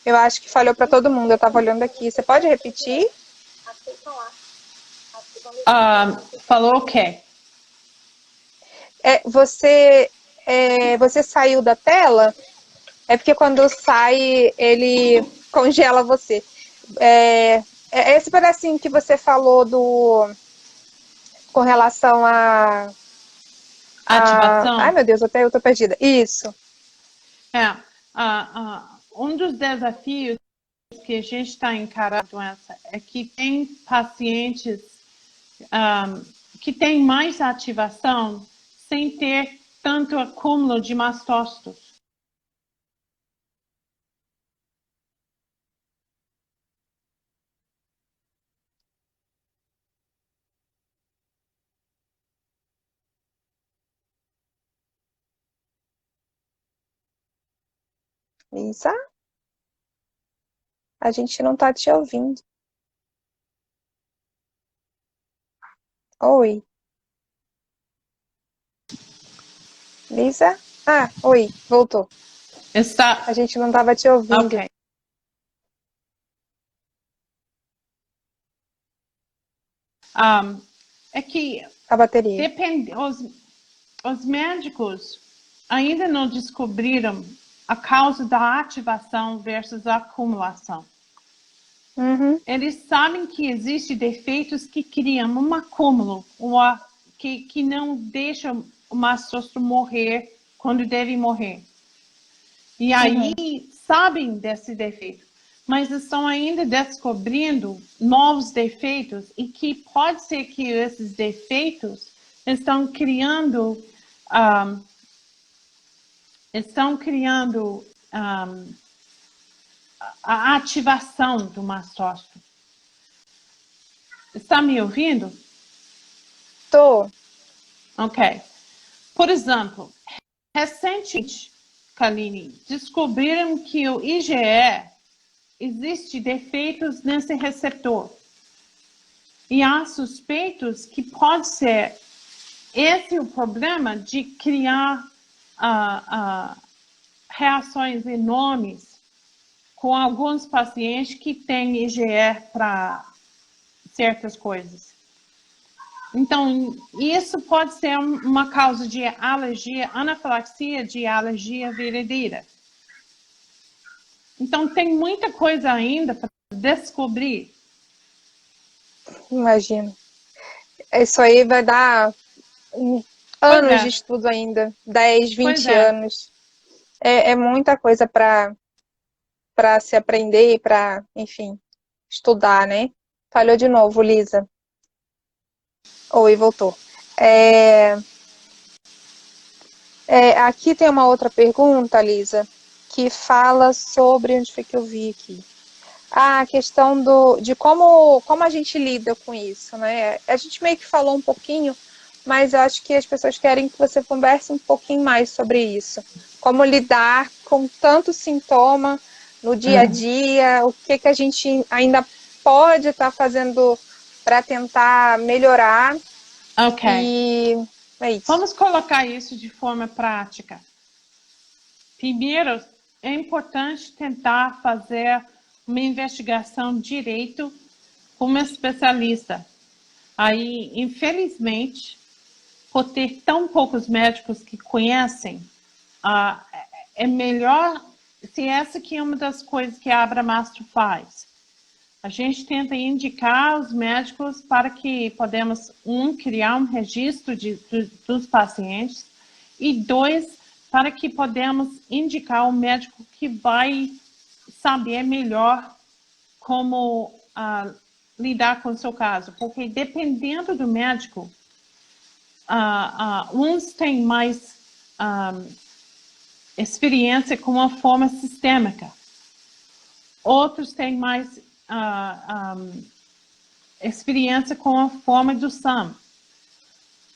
Eu acho que falhou para todo mundo. Eu estava olhando aqui. Você pode repetir? Falou o quê? Você saiu da tela? É porque quando sai, ele congela você. Esse pedacinho que você falou com relação ai, Ativação. meu Deus, até eu tô perdida. Isso. Um dos desafios que a gente está encarando a doença é que tem pacientes que têm mais ativação sem ter tanto acúmulo de mastócitos. Lisa, a gente não tá te ouvindo. Oi. Lisa? Ah, oi, voltou. A gente não tava te ouvindo. Ok. É que A bateria. os médicos ainda não descobriram a causa da ativação versus a acumulação. Uhum. Eles sabem que existem defeitos que criam um acúmulo, que não deixam o mastócito morrer quando deve morrer. E aí sabem desse defeito, mas estão ainda descobrindo novos defeitos e que pode ser que esses defeitos estão criando a ativação do mastócito. Está me ouvindo? Tô. Ok. Por exemplo, recentemente, Kaline, descobriram que o IgE existe defeitos nesse receptor. E há suspeitos que pode ser esse o problema de criar reações enormes com alguns pacientes que têm IgE para certas coisas. Então, isso pode ser uma causa de alergia, anafilaxia de alergia verdadeira. Então, tem muita coisa ainda para descobrir. Imagino. Isso aí vai dar anos de estudo ainda. 10, 20 anos. É muita coisa para se aprender, para, enfim, estudar, né? Falhou de novo, Lisa. Oi, voltou. Aqui tem uma outra pergunta, Lisa, que fala sobre... Onde foi que eu vi aqui? A questão de como a gente lida com isso, né? A gente meio que falou um pouquinho, mas eu acho que as pessoas querem que você converse um pouquinho mais sobre isso. Como lidar com tanto sintoma no dia a dia, o que a gente ainda pode estar fazendo para tentar melhorar. Ok. E é isso. Vamos colocar isso de forma prática. Primeiro, é importante tentar fazer uma investigação direito com um especialista. Aí, infelizmente, por ter tão poucos médicos que conhecem, é melhor, se essa que é uma das coisas que a Abramastro faz. A gente tenta indicar os médicos para que podemos, criar um registro dos pacientes e 2, para que podemos indicar o médico que vai saber melhor como lidar com o seu caso. Porque dependendo do médico, uns têm mais experiência com a forma sistêmica. Outros têm mais experiência com a forma do SAM.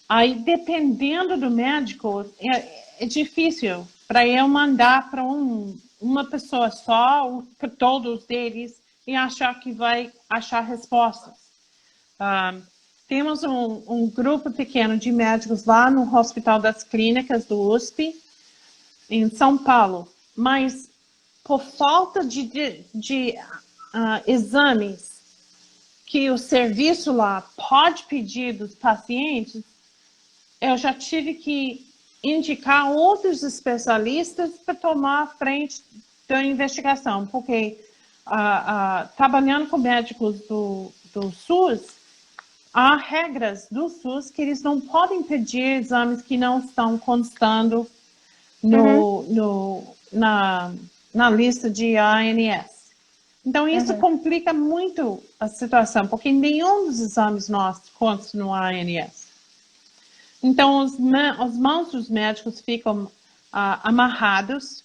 Aí, dependendo do médico, é difícil para eu mandar para uma pessoa só, para todos eles, e achar que vai achar respostas. Temos um grupo pequeno de médicos lá no Hospital das Clínicas do USP, em São Paulo, mas por falta de exames que o serviço lá pode pedir dos pacientes, eu já tive que indicar outros especialistas para tomar a frente da investigação, porque trabalhando com médicos do SUS, há regras do SUS que eles não podem pedir exames que não estão constando na lista de ANS. Então, isso complica muito a situação, porque nenhum dos exames nossos consta no ANS. Então, as mãos dos médicos ficam amarrados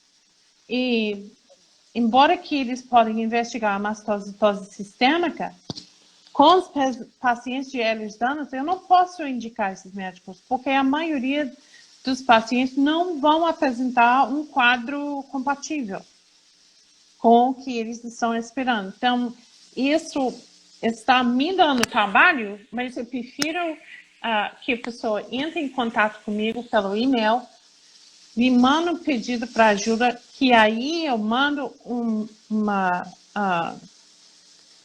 e, embora que eles podem investigar a mastocitose sistêmica, com os pacientes de Ehlers-Danlos, eu não posso indicar esses médicos, porque a maioria dos pacientes não vão apresentar um quadro compatível com o que eles estão esperando. Então, isso está me dando trabalho, mas eu prefiro que a pessoa entre em contato comigo pelo e-mail, me manda um pedido para ajuda, que aí eu mando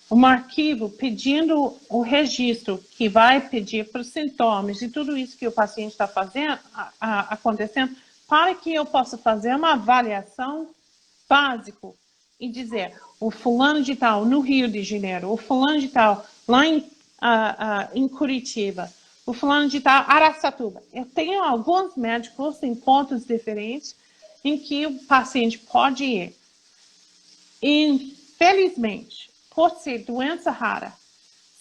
um arquivo pedindo o registro que vai pedir para os sintomas e tudo isso que o paciente está fazendo, acontecendo, para que eu possa fazer uma avaliação básica e dizer, o fulano de tal no Rio de Janeiro, o fulano de tal lá em Curitiba, o fulano de tal Araçatuba. Eu tenho alguns médicos em pontos diferentes em que o paciente pode ir. Infelizmente, por ser doença rara,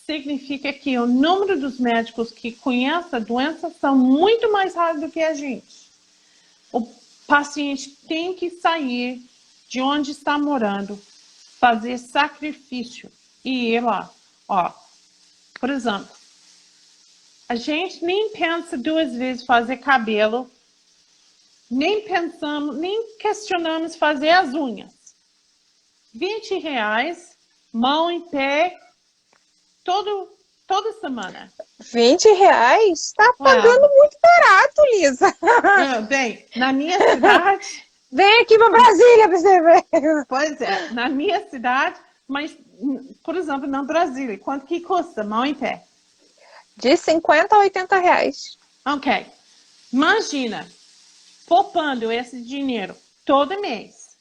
significa que o número dos médicos que conhecem a doença são muito mais raros do que a gente. O paciente tem que sair de onde está morando, fazer sacrifício e ir lá. Por exemplo, a gente nem pensa duas vezes fazer cabelo, nem pensamos, nem questionamos fazer as unhas. R$20, mão e pé, toda semana. R$20? Está pagando muito barato, Lisa. Bem, na minha cidade... Vem aqui para Brasília para você ver. Pois é, na minha cidade, mas, por exemplo, na Brasília, quanto que custa mão e pé? De 50 a 80 reais. Ok. Imagina, poupando esse dinheiro todo mês.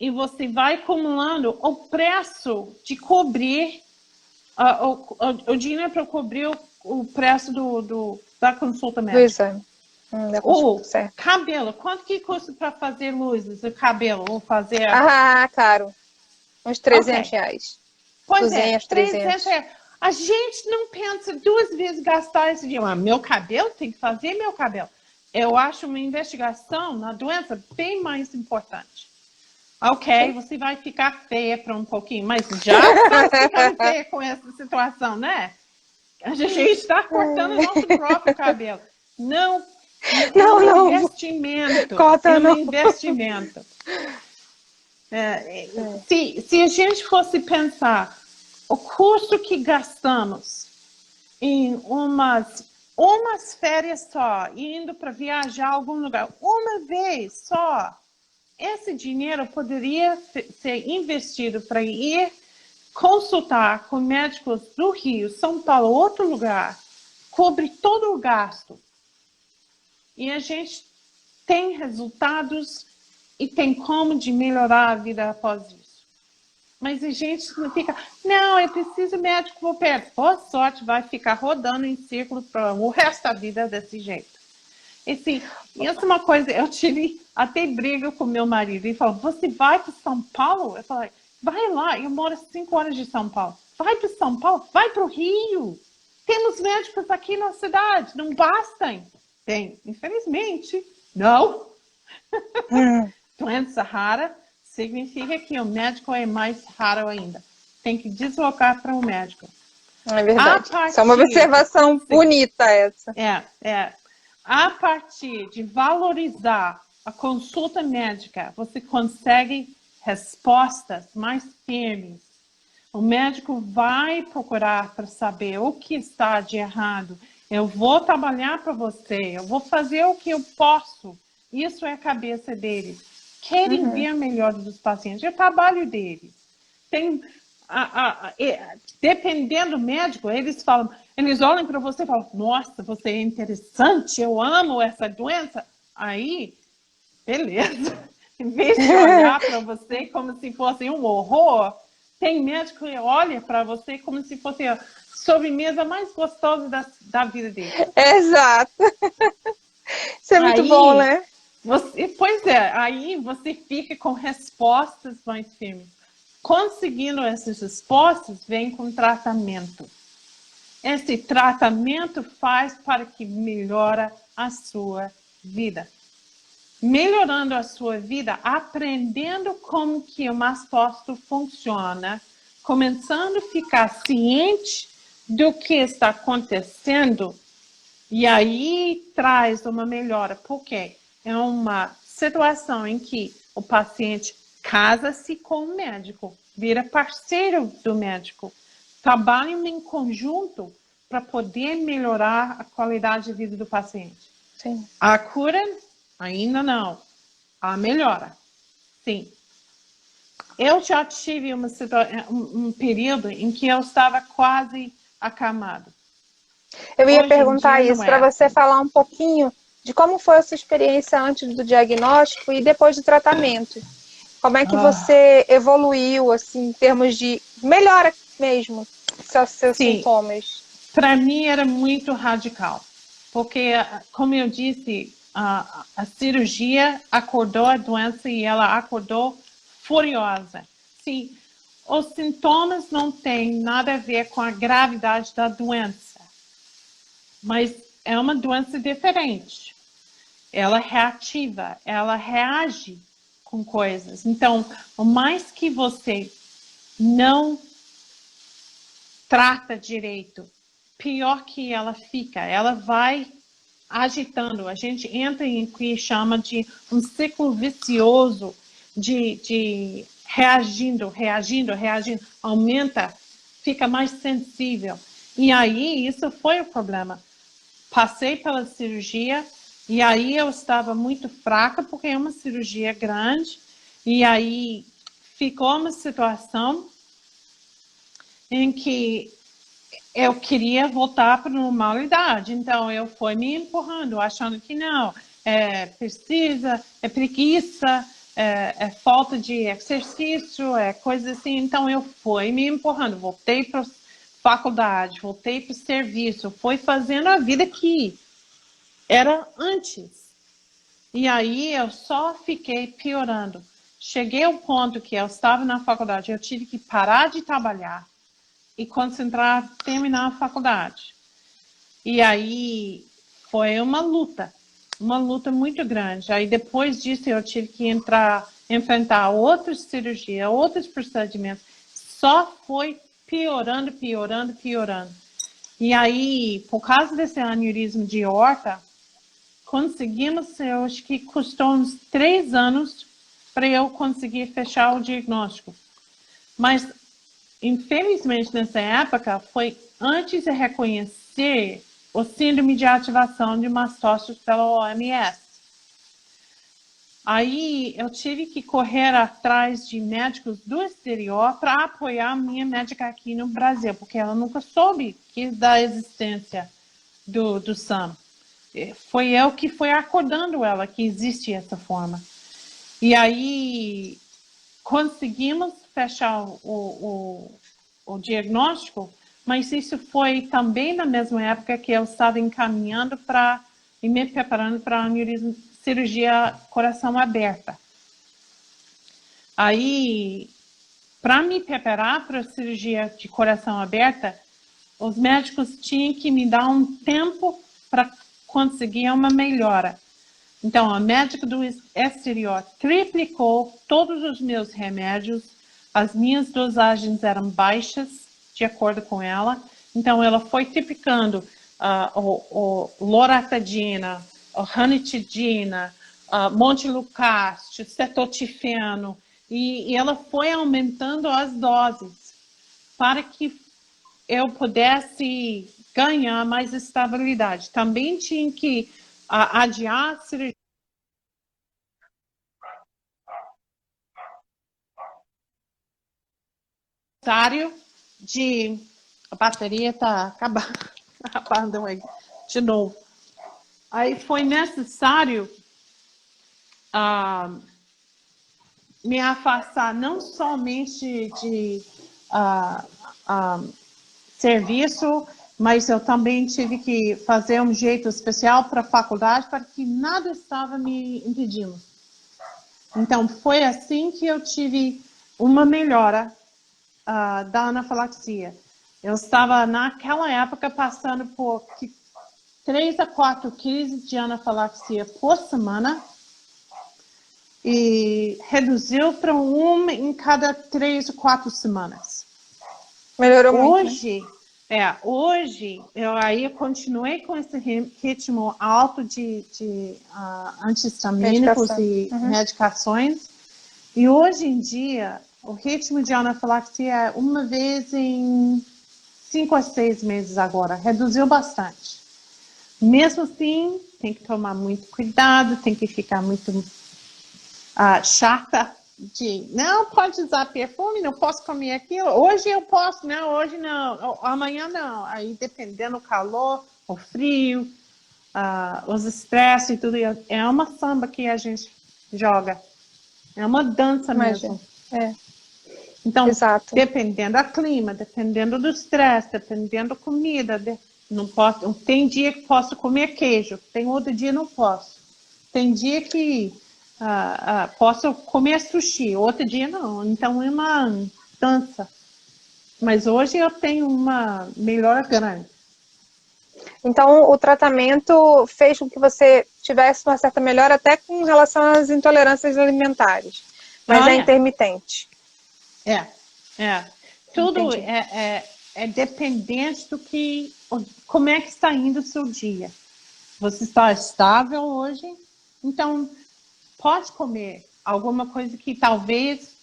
E você vai acumulando o preço de cobrir, o dinheiro para cobrir o preço da consulta médica. Do exame. O cabelo, quanto que custa para fazer luzes do cabelo? Ou fazer... caro. Uns 300 reais. Pois 200, 300 reais. A gente não pensa duas vezes gastar esse dinheiro. Meu cabelo, tem que fazer meu cabelo. Eu acho uma investigação na doença bem mais importante. Ok, você vai ficar feia por um pouquinho, mas já está ficando feia com essa situação, né? A gente está cortando nosso próprio cabelo. Não. Não. Investimento. Corta, é um não. investimento. Se a gente fosse pensar o custo que gastamos em umas férias só, indo para viajar a algum lugar, uma vez só, esse dinheiro poderia ser investido para ir consultar com médicos do Rio, São Paulo, outro lugar, cobre todo o gasto. E a gente tem resultados e tem como de melhorar a vida após isso. Mas a gente não fica, não, eu preciso de médico por perto. Boa sorte, vai ficar rodando em círculo para o resto da vida desse jeito. E assim, isso é uma coisa, eu tive até briga com meu marido. Ele falou, você vai para São Paulo? Eu falei, vai lá, eu moro 5 horas de São Paulo. Vai para São Paulo, vai para o Rio. Temos médicos aqui na cidade, não bastam. Bem, infelizmente, não. Doença rara significa que o médico é mais raro ainda. Tem que deslocar para o médico. É verdade. Isso é uma observação bonita essa. A partir de valorizar a consulta médica, você consegue respostas mais firmes. O médico vai procurar para saber o que está de errado. Eu vou trabalhar para você, eu vou fazer o que eu posso. Isso é a cabeça deles. Querem ver melhor dos pacientes. É o trabalho deles. Tem dependendo do médico, eles falam, eles olham para você e falam, nossa, você é interessante, eu amo essa doença. Aí, beleza. Em vez de olhar para você como se fosse um horror, tem médico que olha para você como se fosse a sobremesa mais gostosa da vida dele. Exato. Isso é muito bom, né? Pois é, aí você fica com respostas mais firmes. Conseguindo essas respostas, vem com tratamento. Esse tratamento faz para que melhore a sua vida. Melhorando a sua vida, aprendendo como que o mastócito funciona, começando a ficar ciente do que está acontecendo, e aí traz uma melhora. Por quê? É uma situação em que o paciente casa-se com o médico, vira parceiro do médico, trabalham em conjunto para poder melhorar a qualidade de vida do paciente. Sim. A cura, ainda não. A melhora, sim. Eu já tive um período em que eu estava quase acamado. Eu ia Hoje em perguntar dia, isso não é para você assim. falar um pouquinho de como foi a sua experiência antes do diagnóstico e depois do tratamento. Como é que você evoluiu, assim, em termos de melhora mesmo, seus Sim, sintomas? para mim era muito radical, porque, como eu disse, a cirurgia acordou a doença e ela acordou furiosa. Sim, os sintomas não têm nada a ver com a gravidade da doença, mas é uma doença diferente. Ela é reativa, ela reage com coisas. Então, o mais que você não trata direito, pior que ela fica. Ela vai agitando. A gente entra em o que chama de um ciclo vicioso de reagindo, aumenta, fica mais sensível. E aí, isso foi o problema. Passei pela cirurgia e aí eu estava muito fraca, porque é uma cirurgia grande, e aí ficou uma situação em que eu queria voltar para a normalidade. Então, eu fui me empurrando, achando que não, precisa, é preguiça, é falta de exercício, é coisa assim. Então, eu fui me empurrando, voltei para a faculdade, voltei para o serviço, fui fazendo a vida que era antes. E aí, eu só fiquei piorando. Cheguei ao ponto que eu estava na faculdade, eu tive que parar de trabalhar e concentrar, terminar a faculdade. E aí foi uma luta muito grande. Aí depois disso eu tive que enfrentar outras cirurgias, outros procedimentos. Só foi piorando. E aí, por causa desse aneurisma de aorta, conseguimos, eu acho que custou uns 3 anos para eu conseguir fechar o diagnóstico. Mas infelizmente, nessa época, foi antes de reconhecer o síndrome de ativação de mastócitos pela OMS. Aí eu tive que correr atrás de médicos do exterior para apoiar a minha médica aqui no Brasil, porque ela nunca soube da existência do SAM. Foi eu que fui acordando ela que existe essa forma. E aí conseguimos fechar o diagnóstico, mas isso foi também na mesma época que eu estava encaminhando e me preparando para a cirurgia coração aberta. Aí, para me preparar para a cirurgia de coração aberta, os médicos tinham que me dar um tempo para conseguir uma melhora. Então, a médica do exterior triplicou todos os meus remédios, as minhas dosagens eram baixas, de acordo com ela. Então, ela foi triplicando o loratadina, o ranitidina, montelukast, cetotifeno, e ela foi aumentando as doses para que eu pudesse ganhar mais estabilidade. Também tinha que adiar a cirurgia. necessário de... A bateria está acabando aí, de novo. Aí foi necessário me afastar não somente de serviço, mas eu também tive que fazer um jeito especial para a faculdade, para que nada estava me impedindo. Então, foi assim que eu tive uma melhora da anafilaxia. Eu estava, naquela época, passando por 3 a 4 crises de anafilaxia por semana e reduziu para uma em cada 3 ou 4 semanas. Melhorou muito, né? Hoje eu aí continuei com esse ritmo alto de anti-histamínicos Medicação. e medicações. E hoje em dia, o ritmo de anafilaxia é uma vez em 5 a 6 meses agora. Reduziu bastante. Mesmo assim, tem que tomar muito cuidado, tem que ficar muito chata de não pode usar perfume, não posso comer aquilo. Hoje eu posso, não, hoje não, amanhã não. Aí dependendo do calor, o frio, os estresses e tudo. É uma samba que a gente joga. É uma dança mesmo. Então, exato. dependendo do clima, dependendo do estresse, dependendo da comida, não posso. Tem dia que posso comer queijo, tem outro dia não posso. Tem dia que posso comer sushi, outro dia não. Então é uma dança. Mas hoje eu tenho uma melhora grande. Então, o tratamento fez com que você tivesse uma certa melhora até com relação às intolerâncias alimentares. Mas é intermitente. Tudo Entendi. é dependente do como é que está indo o seu dia. Você está estável hoje? Então, pode comer alguma coisa que talvez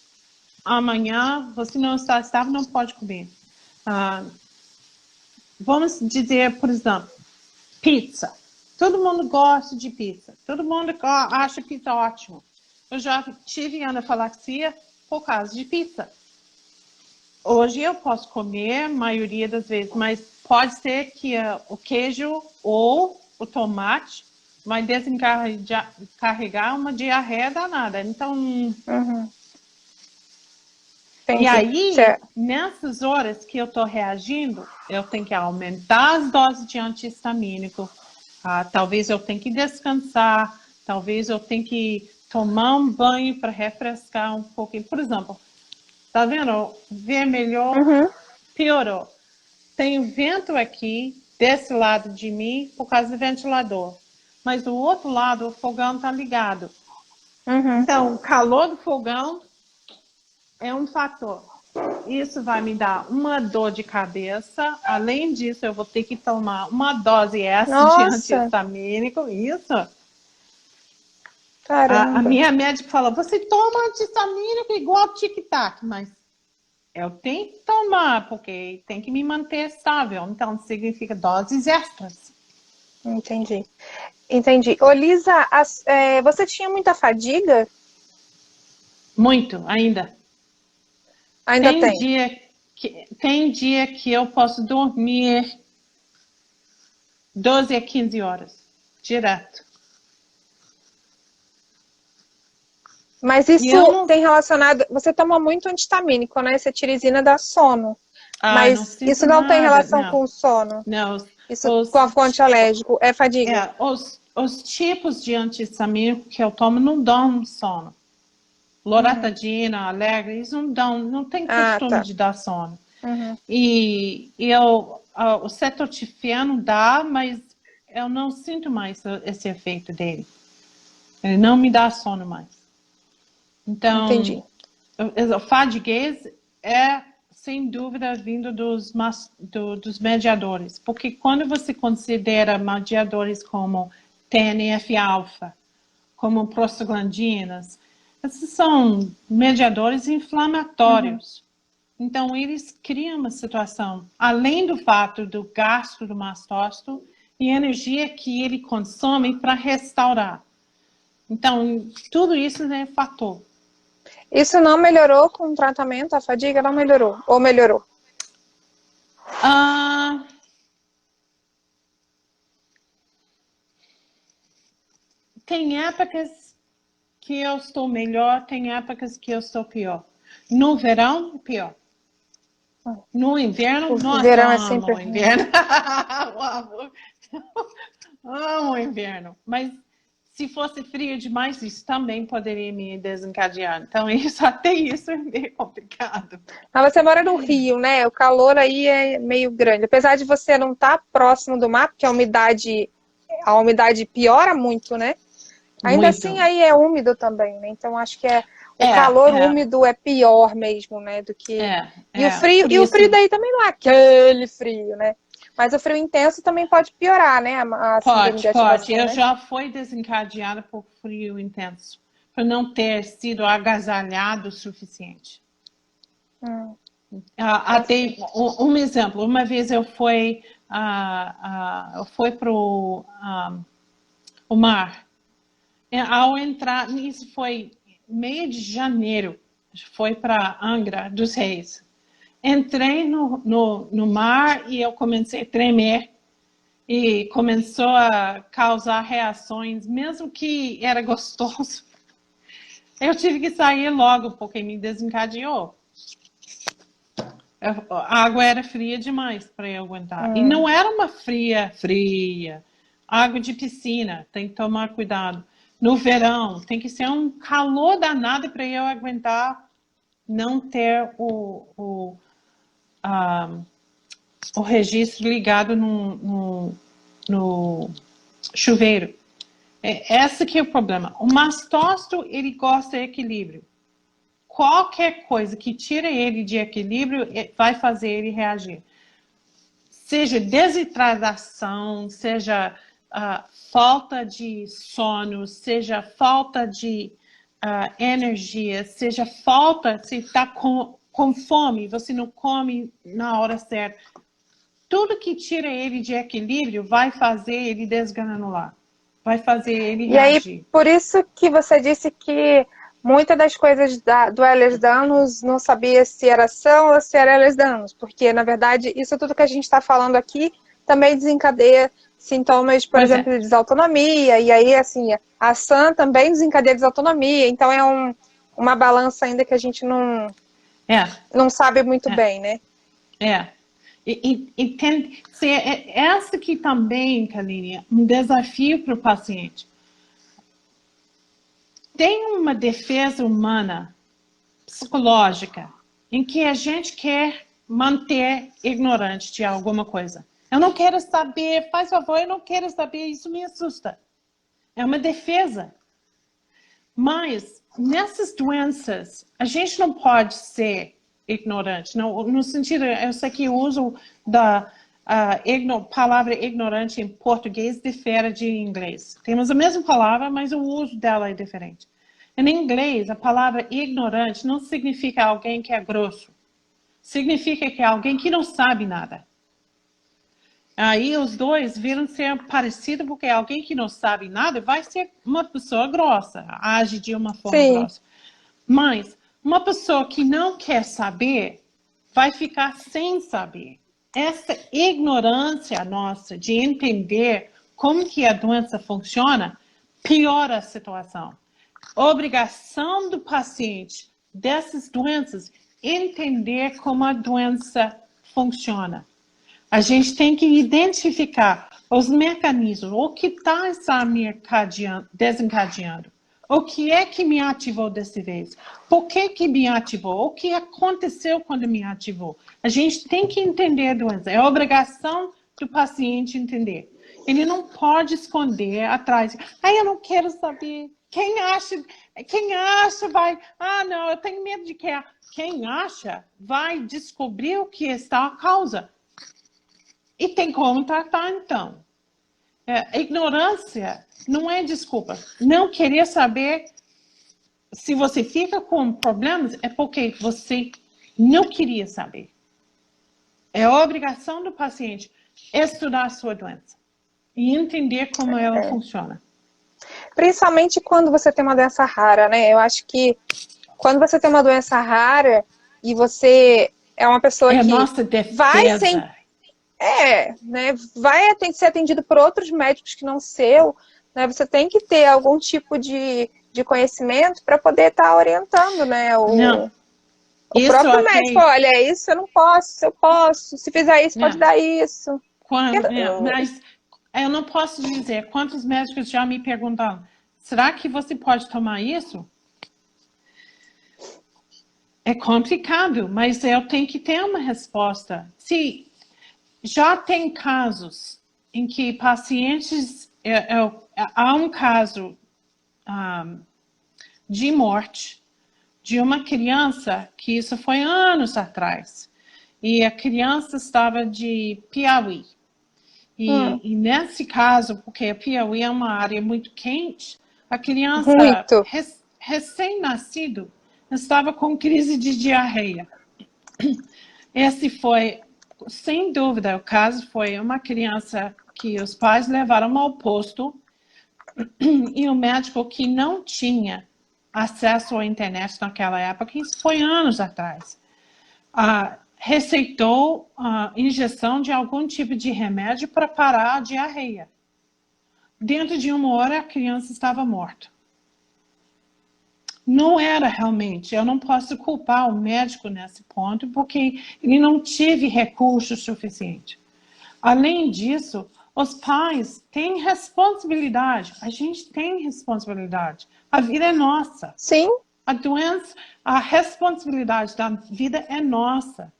amanhã você não está estável, não pode comer. Vamos dizer, por exemplo, pizza. Todo mundo gosta de pizza. Todo mundo acha pizza ótimo. Eu já tive anafilaxia por causa de pizza. Hoje eu posso comer a maioria das vezes, mas pode ser que o queijo ou o tomate vai desencarregar uma diarreia danada. Então, e aí, nessas horas que eu estou reagindo, eu tenho que aumentar as doses de anti-histamínico. Talvez eu tenha que descansar, talvez eu tenha que tomar um banho para refrescar um pouquinho. Por exemplo, tá vendo? Vermelhou, piorou. Tem vento aqui, desse lado de mim, por causa do ventilador. Mas do outro lado, o fogão tá ligado. Então, o calor do fogão é um fator. Isso vai me dar uma dor de cabeça. Além disso, eu vou ter que tomar uma dose extra de anti-histamínico. Isso. Caramba. A minha médica falou, você toma anti-histamínico igual tic-tac, mas eu tenho que tomar, porque tem que me manter estável. Então, significa doses extras. Entendi. Ô, Lisa, você tinha muita fadiga? Muito, ainda. Ainda tem? Tem dia que eu posso dormir 12 a 15 horas, direto. Mas isso tem relacionado... Você toma muito anti-histamínico, né? Cetirizina dá sono. Mas isso não tem relação com o sono? Não. Isso com o antialérgico, é fadiga? Os tipos de anti-histamínico que eu tomo não dão sono. Loratadina, Allegra, eles não tem costume de dar sono. E o cetotifiano dá, mas eu não sinto mais esse efeito dele. Ele não me dá sono mais. Então, o fadiguez é, sem dúvida, vindo dos mediadores. Porque quando você considera mediadores como TNF-alfa, como prostaglandinas, esses são mediadores inflamatórios. Então, eles criam uma situação, além do fato do gasto do mastócito e a energia que ele consome para restaurar. Então, tudo isso é fator. Isso não melhorou com o tratamento? A fadiga não melhorou? Ou melhorou? Tem épocas que eu estou melhor, tem épocas que eu estou pior. No verão, pior. No inverno, O nossa, verão é eu amo sempre o inverno. Amo o inverno. Mas se fosse frio demais, isso também poderia me desencadear. Então, até isso é meio complicado. Mas você mora no Rio, né? O calor aí é meio grande. Apesar de você não estar próximo do mar, porque a umidade piora muito, né? Ainda assim, Muito. aí é úmido também, né? Então, acho que o É, calor é, úmido é pior mesmo, né? Do que... Por E o isso frio daí também não é aquele frio, né? Mas o frio intenso também pode piorar, né? A síndrome de pode. ativação, Eu né? já fui desencadeada por frio intenso, por não ter sido agasalhado o suficiente. Até um exemplo, uma vez eu fui para o mar. Ao entrar, isso foi meio de janeiro, foi para Angra dos Reis. Entrei no mar e eu comecei a tremer e começou a causar reações, mesmo que era gostoso. Eu tive que sair logo porque me desencadeou. A água era fria demais para eu aguentar. E não era uma fria. Água de piscina, tem que tomar cuidado. No verão, tem que ser um calor danado para eu aguentar não ter o registro ligado no chuveiro. Esse que é o problema. O mastócito, ele gosta de equilíbrio. Qualquer coisa que tira ele de equilíbrio vai fazer ele reagir. Seja desidratação, seja falta de sono, seja falta de energia, seja falta, se está com fome, você não come na hora certa. Tudo que tira ele de equilíbrio vai fazer ele desgranular, vai fazer ele reagir. E aí, por isso que você disse que muitas das coisas do Ehlers-Danlos não sabia se era ação ou se era Ehlers-Danlos, porque, na verdade, isso tudo que a gente está falando aqui também desencadeia sintomas, por exemplo, de desautonomia, e aí, assim, a SAM também desencadeia desautonomia, então é uma balança ainda que a gente não sabe muito bem, né? Essa aqui também, Kaline, um desafio para o paciente. Tem uma defesa humana, psicológica, em que a gente quer manter ignorante de alguma coisa. Eu não quero saber, faz favor, eu não quero saber, isso me assusta. É uma defesa. Mas, nessas doenças, a gente não pode ser ignorante. No sentido, eu sei que o uso da palavra ignorante em português difere de inglês. Temos a mesma palavra, mas o uso dela é diferente. Em inglês, a palavra ignorante não significa alguém que é grosso. Significa que é alguém que não sabe nada. Aí os dois viram ser parecidos porque alguém que não sabe nada vai ser uma pessoa grossa, age de uma forma grossa. Mas uma pessoa que não quer saber vai ficar sem saber. Essa ignorância nossa de entender como que a doença funciona piora a situação. Obrigação do paciente dessas doenças entender como a doença funciona. A gente tem que identificar os mecanismos, o que está me desencadeando. O que é que me ativou dessa vez? Por que me ativou? O que aconteceu quando me ativou? A gente tem que entender a doença. É obrigação do paciente entender. Ele não pode esconder atrás. Eu não quero saber. Quem acha vai... não, eu tenho medo de que... Quem acha vai descobrir o que está a causa. E tem como tratar, então. Ignorância não é desculpa. Não querer saber, se você fica com problemas, é porque você não queria saber. É obrigação do paciente estudar a sua doença e entender como ela funciona. Principalmente quando você tem uma doença rara, né? Eu acho que quando você tem uma doença rara e você é uma pessoa É a que nossa vai sem, defesa. né, vai ter que ser atendido por outros médicos que não seu, né, você tem que ter algum tipo de conhecimento para poder estar orientando, né, Não, o isso próprio médico, até... olha, isso eu não posso, isso eu posso, se fizer isso pode Não, dar isso. mas eu não posso dizer quantos médicos já me perguntaram, será que você pode tomar isso? É complicado, mas eu tenho que ter uma resposta. Se já tem casos em que pacientes, há um caso de morte de uma criança, que isso foi anos atrás, e a criança estava de Piauí. E nesse caso, porque a Piauí é uma área muito quente, a criança Muito. recém-nascido estava com crise de diarreia. Esse foi, sem dúvida, o caso foi uma criança que os pais levaram ao posto e o médico que não tinha acesso à internet naquela época, isso foi anos atrás, receitou a injeção de algum tipo de remédio para parar a diarreia. Dentro de 1 hora, a criança estava morta. Não era realmente, eu não posso culpar o médico nesse ponto, porque ele não teve recurso suficiente. Além disso, os pais têm responsabilidade, a gente tem responsabilidade. A vida é nossa. Sim. A doença, a responsabilidade da vida é nossa.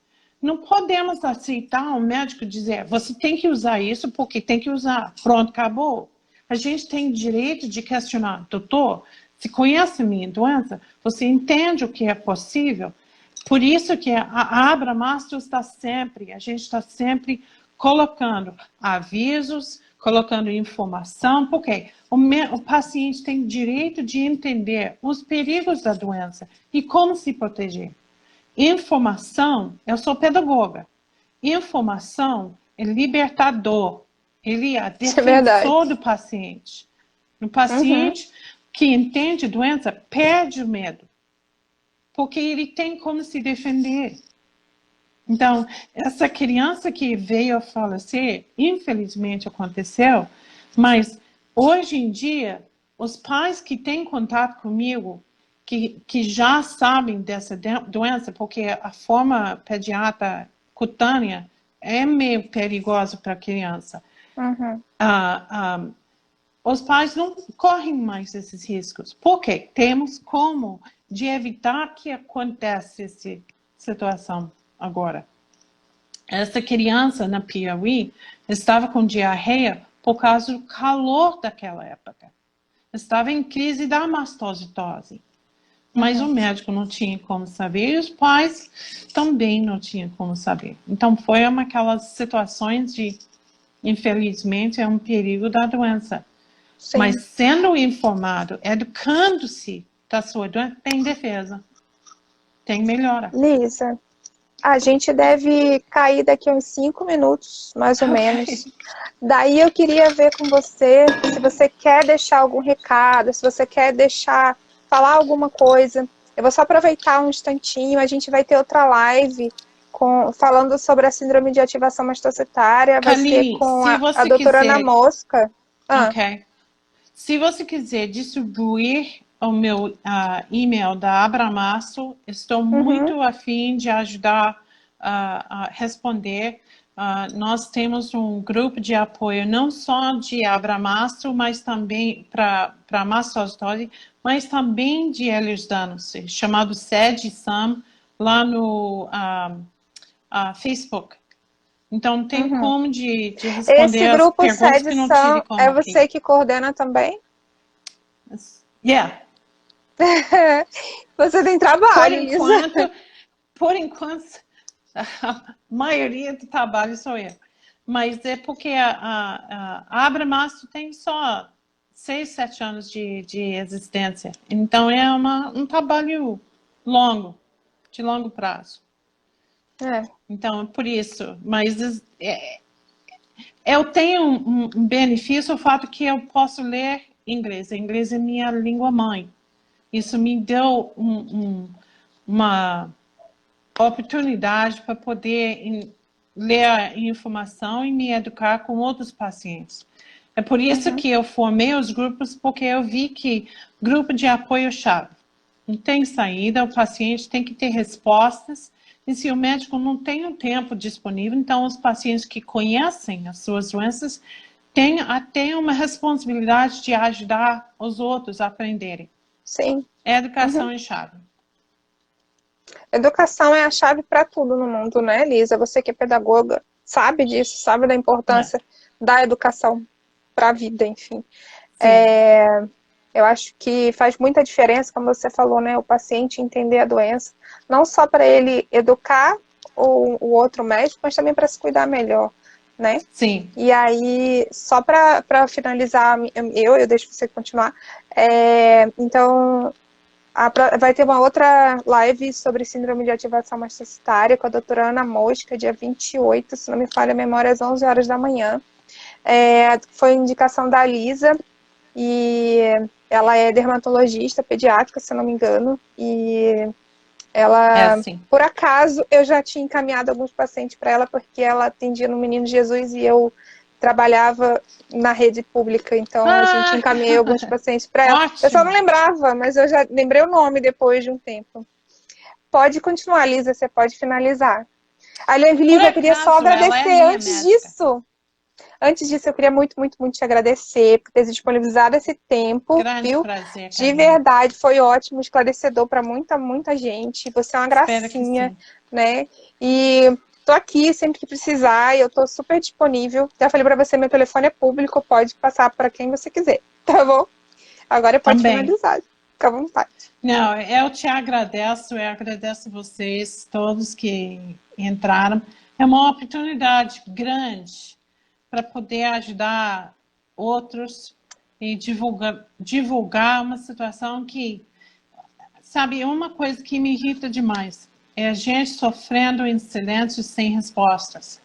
Não podemos aceitar um médico dizer, você tem que usar isso porque tem que usar. Pronto, acabou. A gente tem direito de questionar, doutor, você conhece a minha doença? Você entende o que é possível? Por isso que a Abramastro a gente está sempre colocando avisos, colocando informação, porque o paciente tem direito de entender os perigos da doença e como se proteger. Informação, eu sou pedagoga, informação é libertador, ele é Isso é verdade. defensor do paciente. O paciente que entende doença perde o medo, porque ele tem como se defender. Então, essa criança que veio a falecer, infelizmente aconteceu, mas hoje em dia, os pais que têm contato comigo, que já sabem dessa doença, porque a forma pediatra cutânea é meio perigosa para a criança. Os pais não correm mais esses riscos. Por quê? Temos como de evitar que aconteça essa situação agora. Essa criança na Piauí estava com diarreia por causa do calor daquela época. Estava em crise da mastocitose. Mas o médico não tinha como saber e os pais também não tinham como saber. Então, foi uma daquelas situações de, infelizmente, é um perigo da doença. Sim. Mas sendo informado, educando-se da sua doença, tem defesa. Tem melhora. Lisa, a gente deve cair daqui a uns 5 minutos, mais ou menos. Daí eu queria ver com você, se você quer deixar algum recado, se você quer falar alguma coisa. Eu vou só aproveitar um instantinho, a gente vai ter outra live falando sobre a síndrome de ativação mastocitária, vai Kaline, ser com se a você doutora quiser- Ana Mosca. Ok. Se você quiser distribuir o meu e-mail da Abramasso, estou muito afim de ajudar a responder. Nós temos um grupo de apoio não só de Abramasso, mas também para mastocitose, mas também de Ehlers-Danlos, chamado SED-SAM, lá no Facebook. Então, tem como de responder Esse as grupo perguntas que não tive SED-SAM como é aqui. você que coordena também? Yeah. Você tem Por trabalho, Lisa. enquanto, a maioria do trabalho sou eu. Mas é porque a Abramasso tem só 6, 7 anos de existência. Então, é um trabalho longo, de longo prazo. Então, é por isso. Mas eu tenho um benefício, o fato que eu posso ler inglês. Inglês é minha língua mãe. Isso me deu uma oportunidade para poder ler a informação e me educar com outros pacientes. É por isso que eu formei os grupos, porque eu vi que grupo de apoio é chave. Não tem saída, o paciente tem que ter respostas, e se o médico não tem o tempo disponível, então os pacientes que conhecem as suas doenças têm até uma responsabilidade de ajudar os outros a aprenderem. Sim. Educação é chave. Educação é a chave para tudo no mundo, né, Lisa? Você que é pedagoga, sabe disso, sabe da importância da educação para a vida, enfim. Eu acho que faz muita diferença, como você falou, né, o paciente entender a doença, não só para ele educar o outro médico, mas também para se cuidar melhor, né? Sim. E aí, só para finalizar, eu deixo você continuar. Então, vai ter uma outra live sobre síndrome de ativação mastocytária com a doutora Ana Mosca, dia 28, se não me falha a memória, às 11 horas da manhã. Foi indicação da Lisa, e ela é dermatologista pediátrica, se eu não me engano, e ela, por acaso, eu já tinha encaminhado alguns pacientes para ela, porque ela atendia no Menino Jesus e eu trabalhava na rede pública, então a gente encaminhou alguns pacientes para ela. Ótimo. Eu só não lembrava, mas eu já lembrei o nome depois de um tempo. Pode continuar, Lisa, você pode finalizar. Aliás, Lisa, eu queria só agradecer Antes disso, eu queria muito, muito, muito te agradecer por ter disponibilizado esse tempo. Grande viu? prazer, de verdade, foi ótimo, esclarecedor para muita, muita gente. Você é uma gracinha, né? E tô aqui sempre que precisar, eu tô super disponível. Já falei para você, meu telefone é público, pode passar para quem você quiser, tá bom? Agora pode finalizar, fica à vontade. Não, eu te agradeço, eu agradeço vocês, todos que entraram. É uma oportunidade grande para poder ajudar outros e divulgar uma situação que, sabe, uma coisa que me irrita demais é a gente sofrendo em silêncio sem respostas.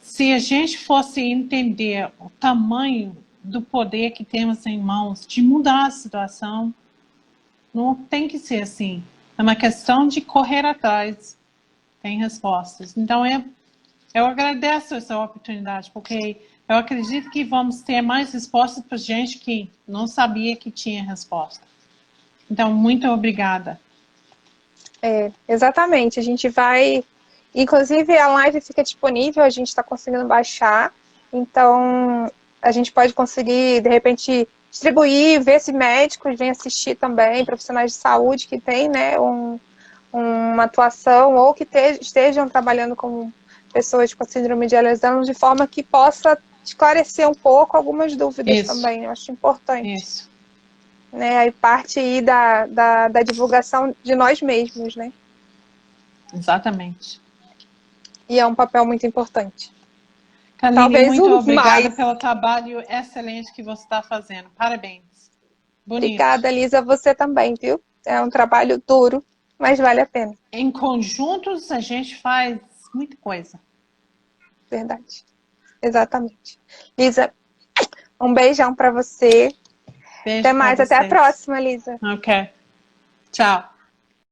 Se a gente fosse entender o tamanho do poder que temos em mãos de mudar a situação, não tem que ser assim. É uma questão de correr atrás, tem respostas. Então, eu agradeço essa oportunidade, porque eu acredito que vamos ter mais respostas para gente que não sabia que tinha resposta. Então, muito obrigada. Exatamente. A gente vai... Inclusive, a live fica disponível, a gente está conseguindo baixar. Então, a gente pode conseguir, de repente, distribuir, ver se médicos vêm assistir também, profissionais de saúde que têm, né, uma atuação, ou que estejam trabalhando com pessoas com síndrome de Ehlers-Danlos, de forma que possa esclarecer um pouco algumas dúvidas também. Eu acho importante. Né, aí parte aí da divulgação de nós mesmos, né? Exatamente. E é um papel muito importante. Kaline, talvez muito obrigada pelo trabalho excelente que você está fazendo. Parabéns. Bonito. Obrigada, Lisa. Você também, viu? É um trabalho duro, mas vale a pena. Em conjuntos, a gente faz muita coisa. Verdade. Exatamente. Lisa, um beijão para você. Beijo até mais. Até a próxima, Lisa. Ok. Tchau.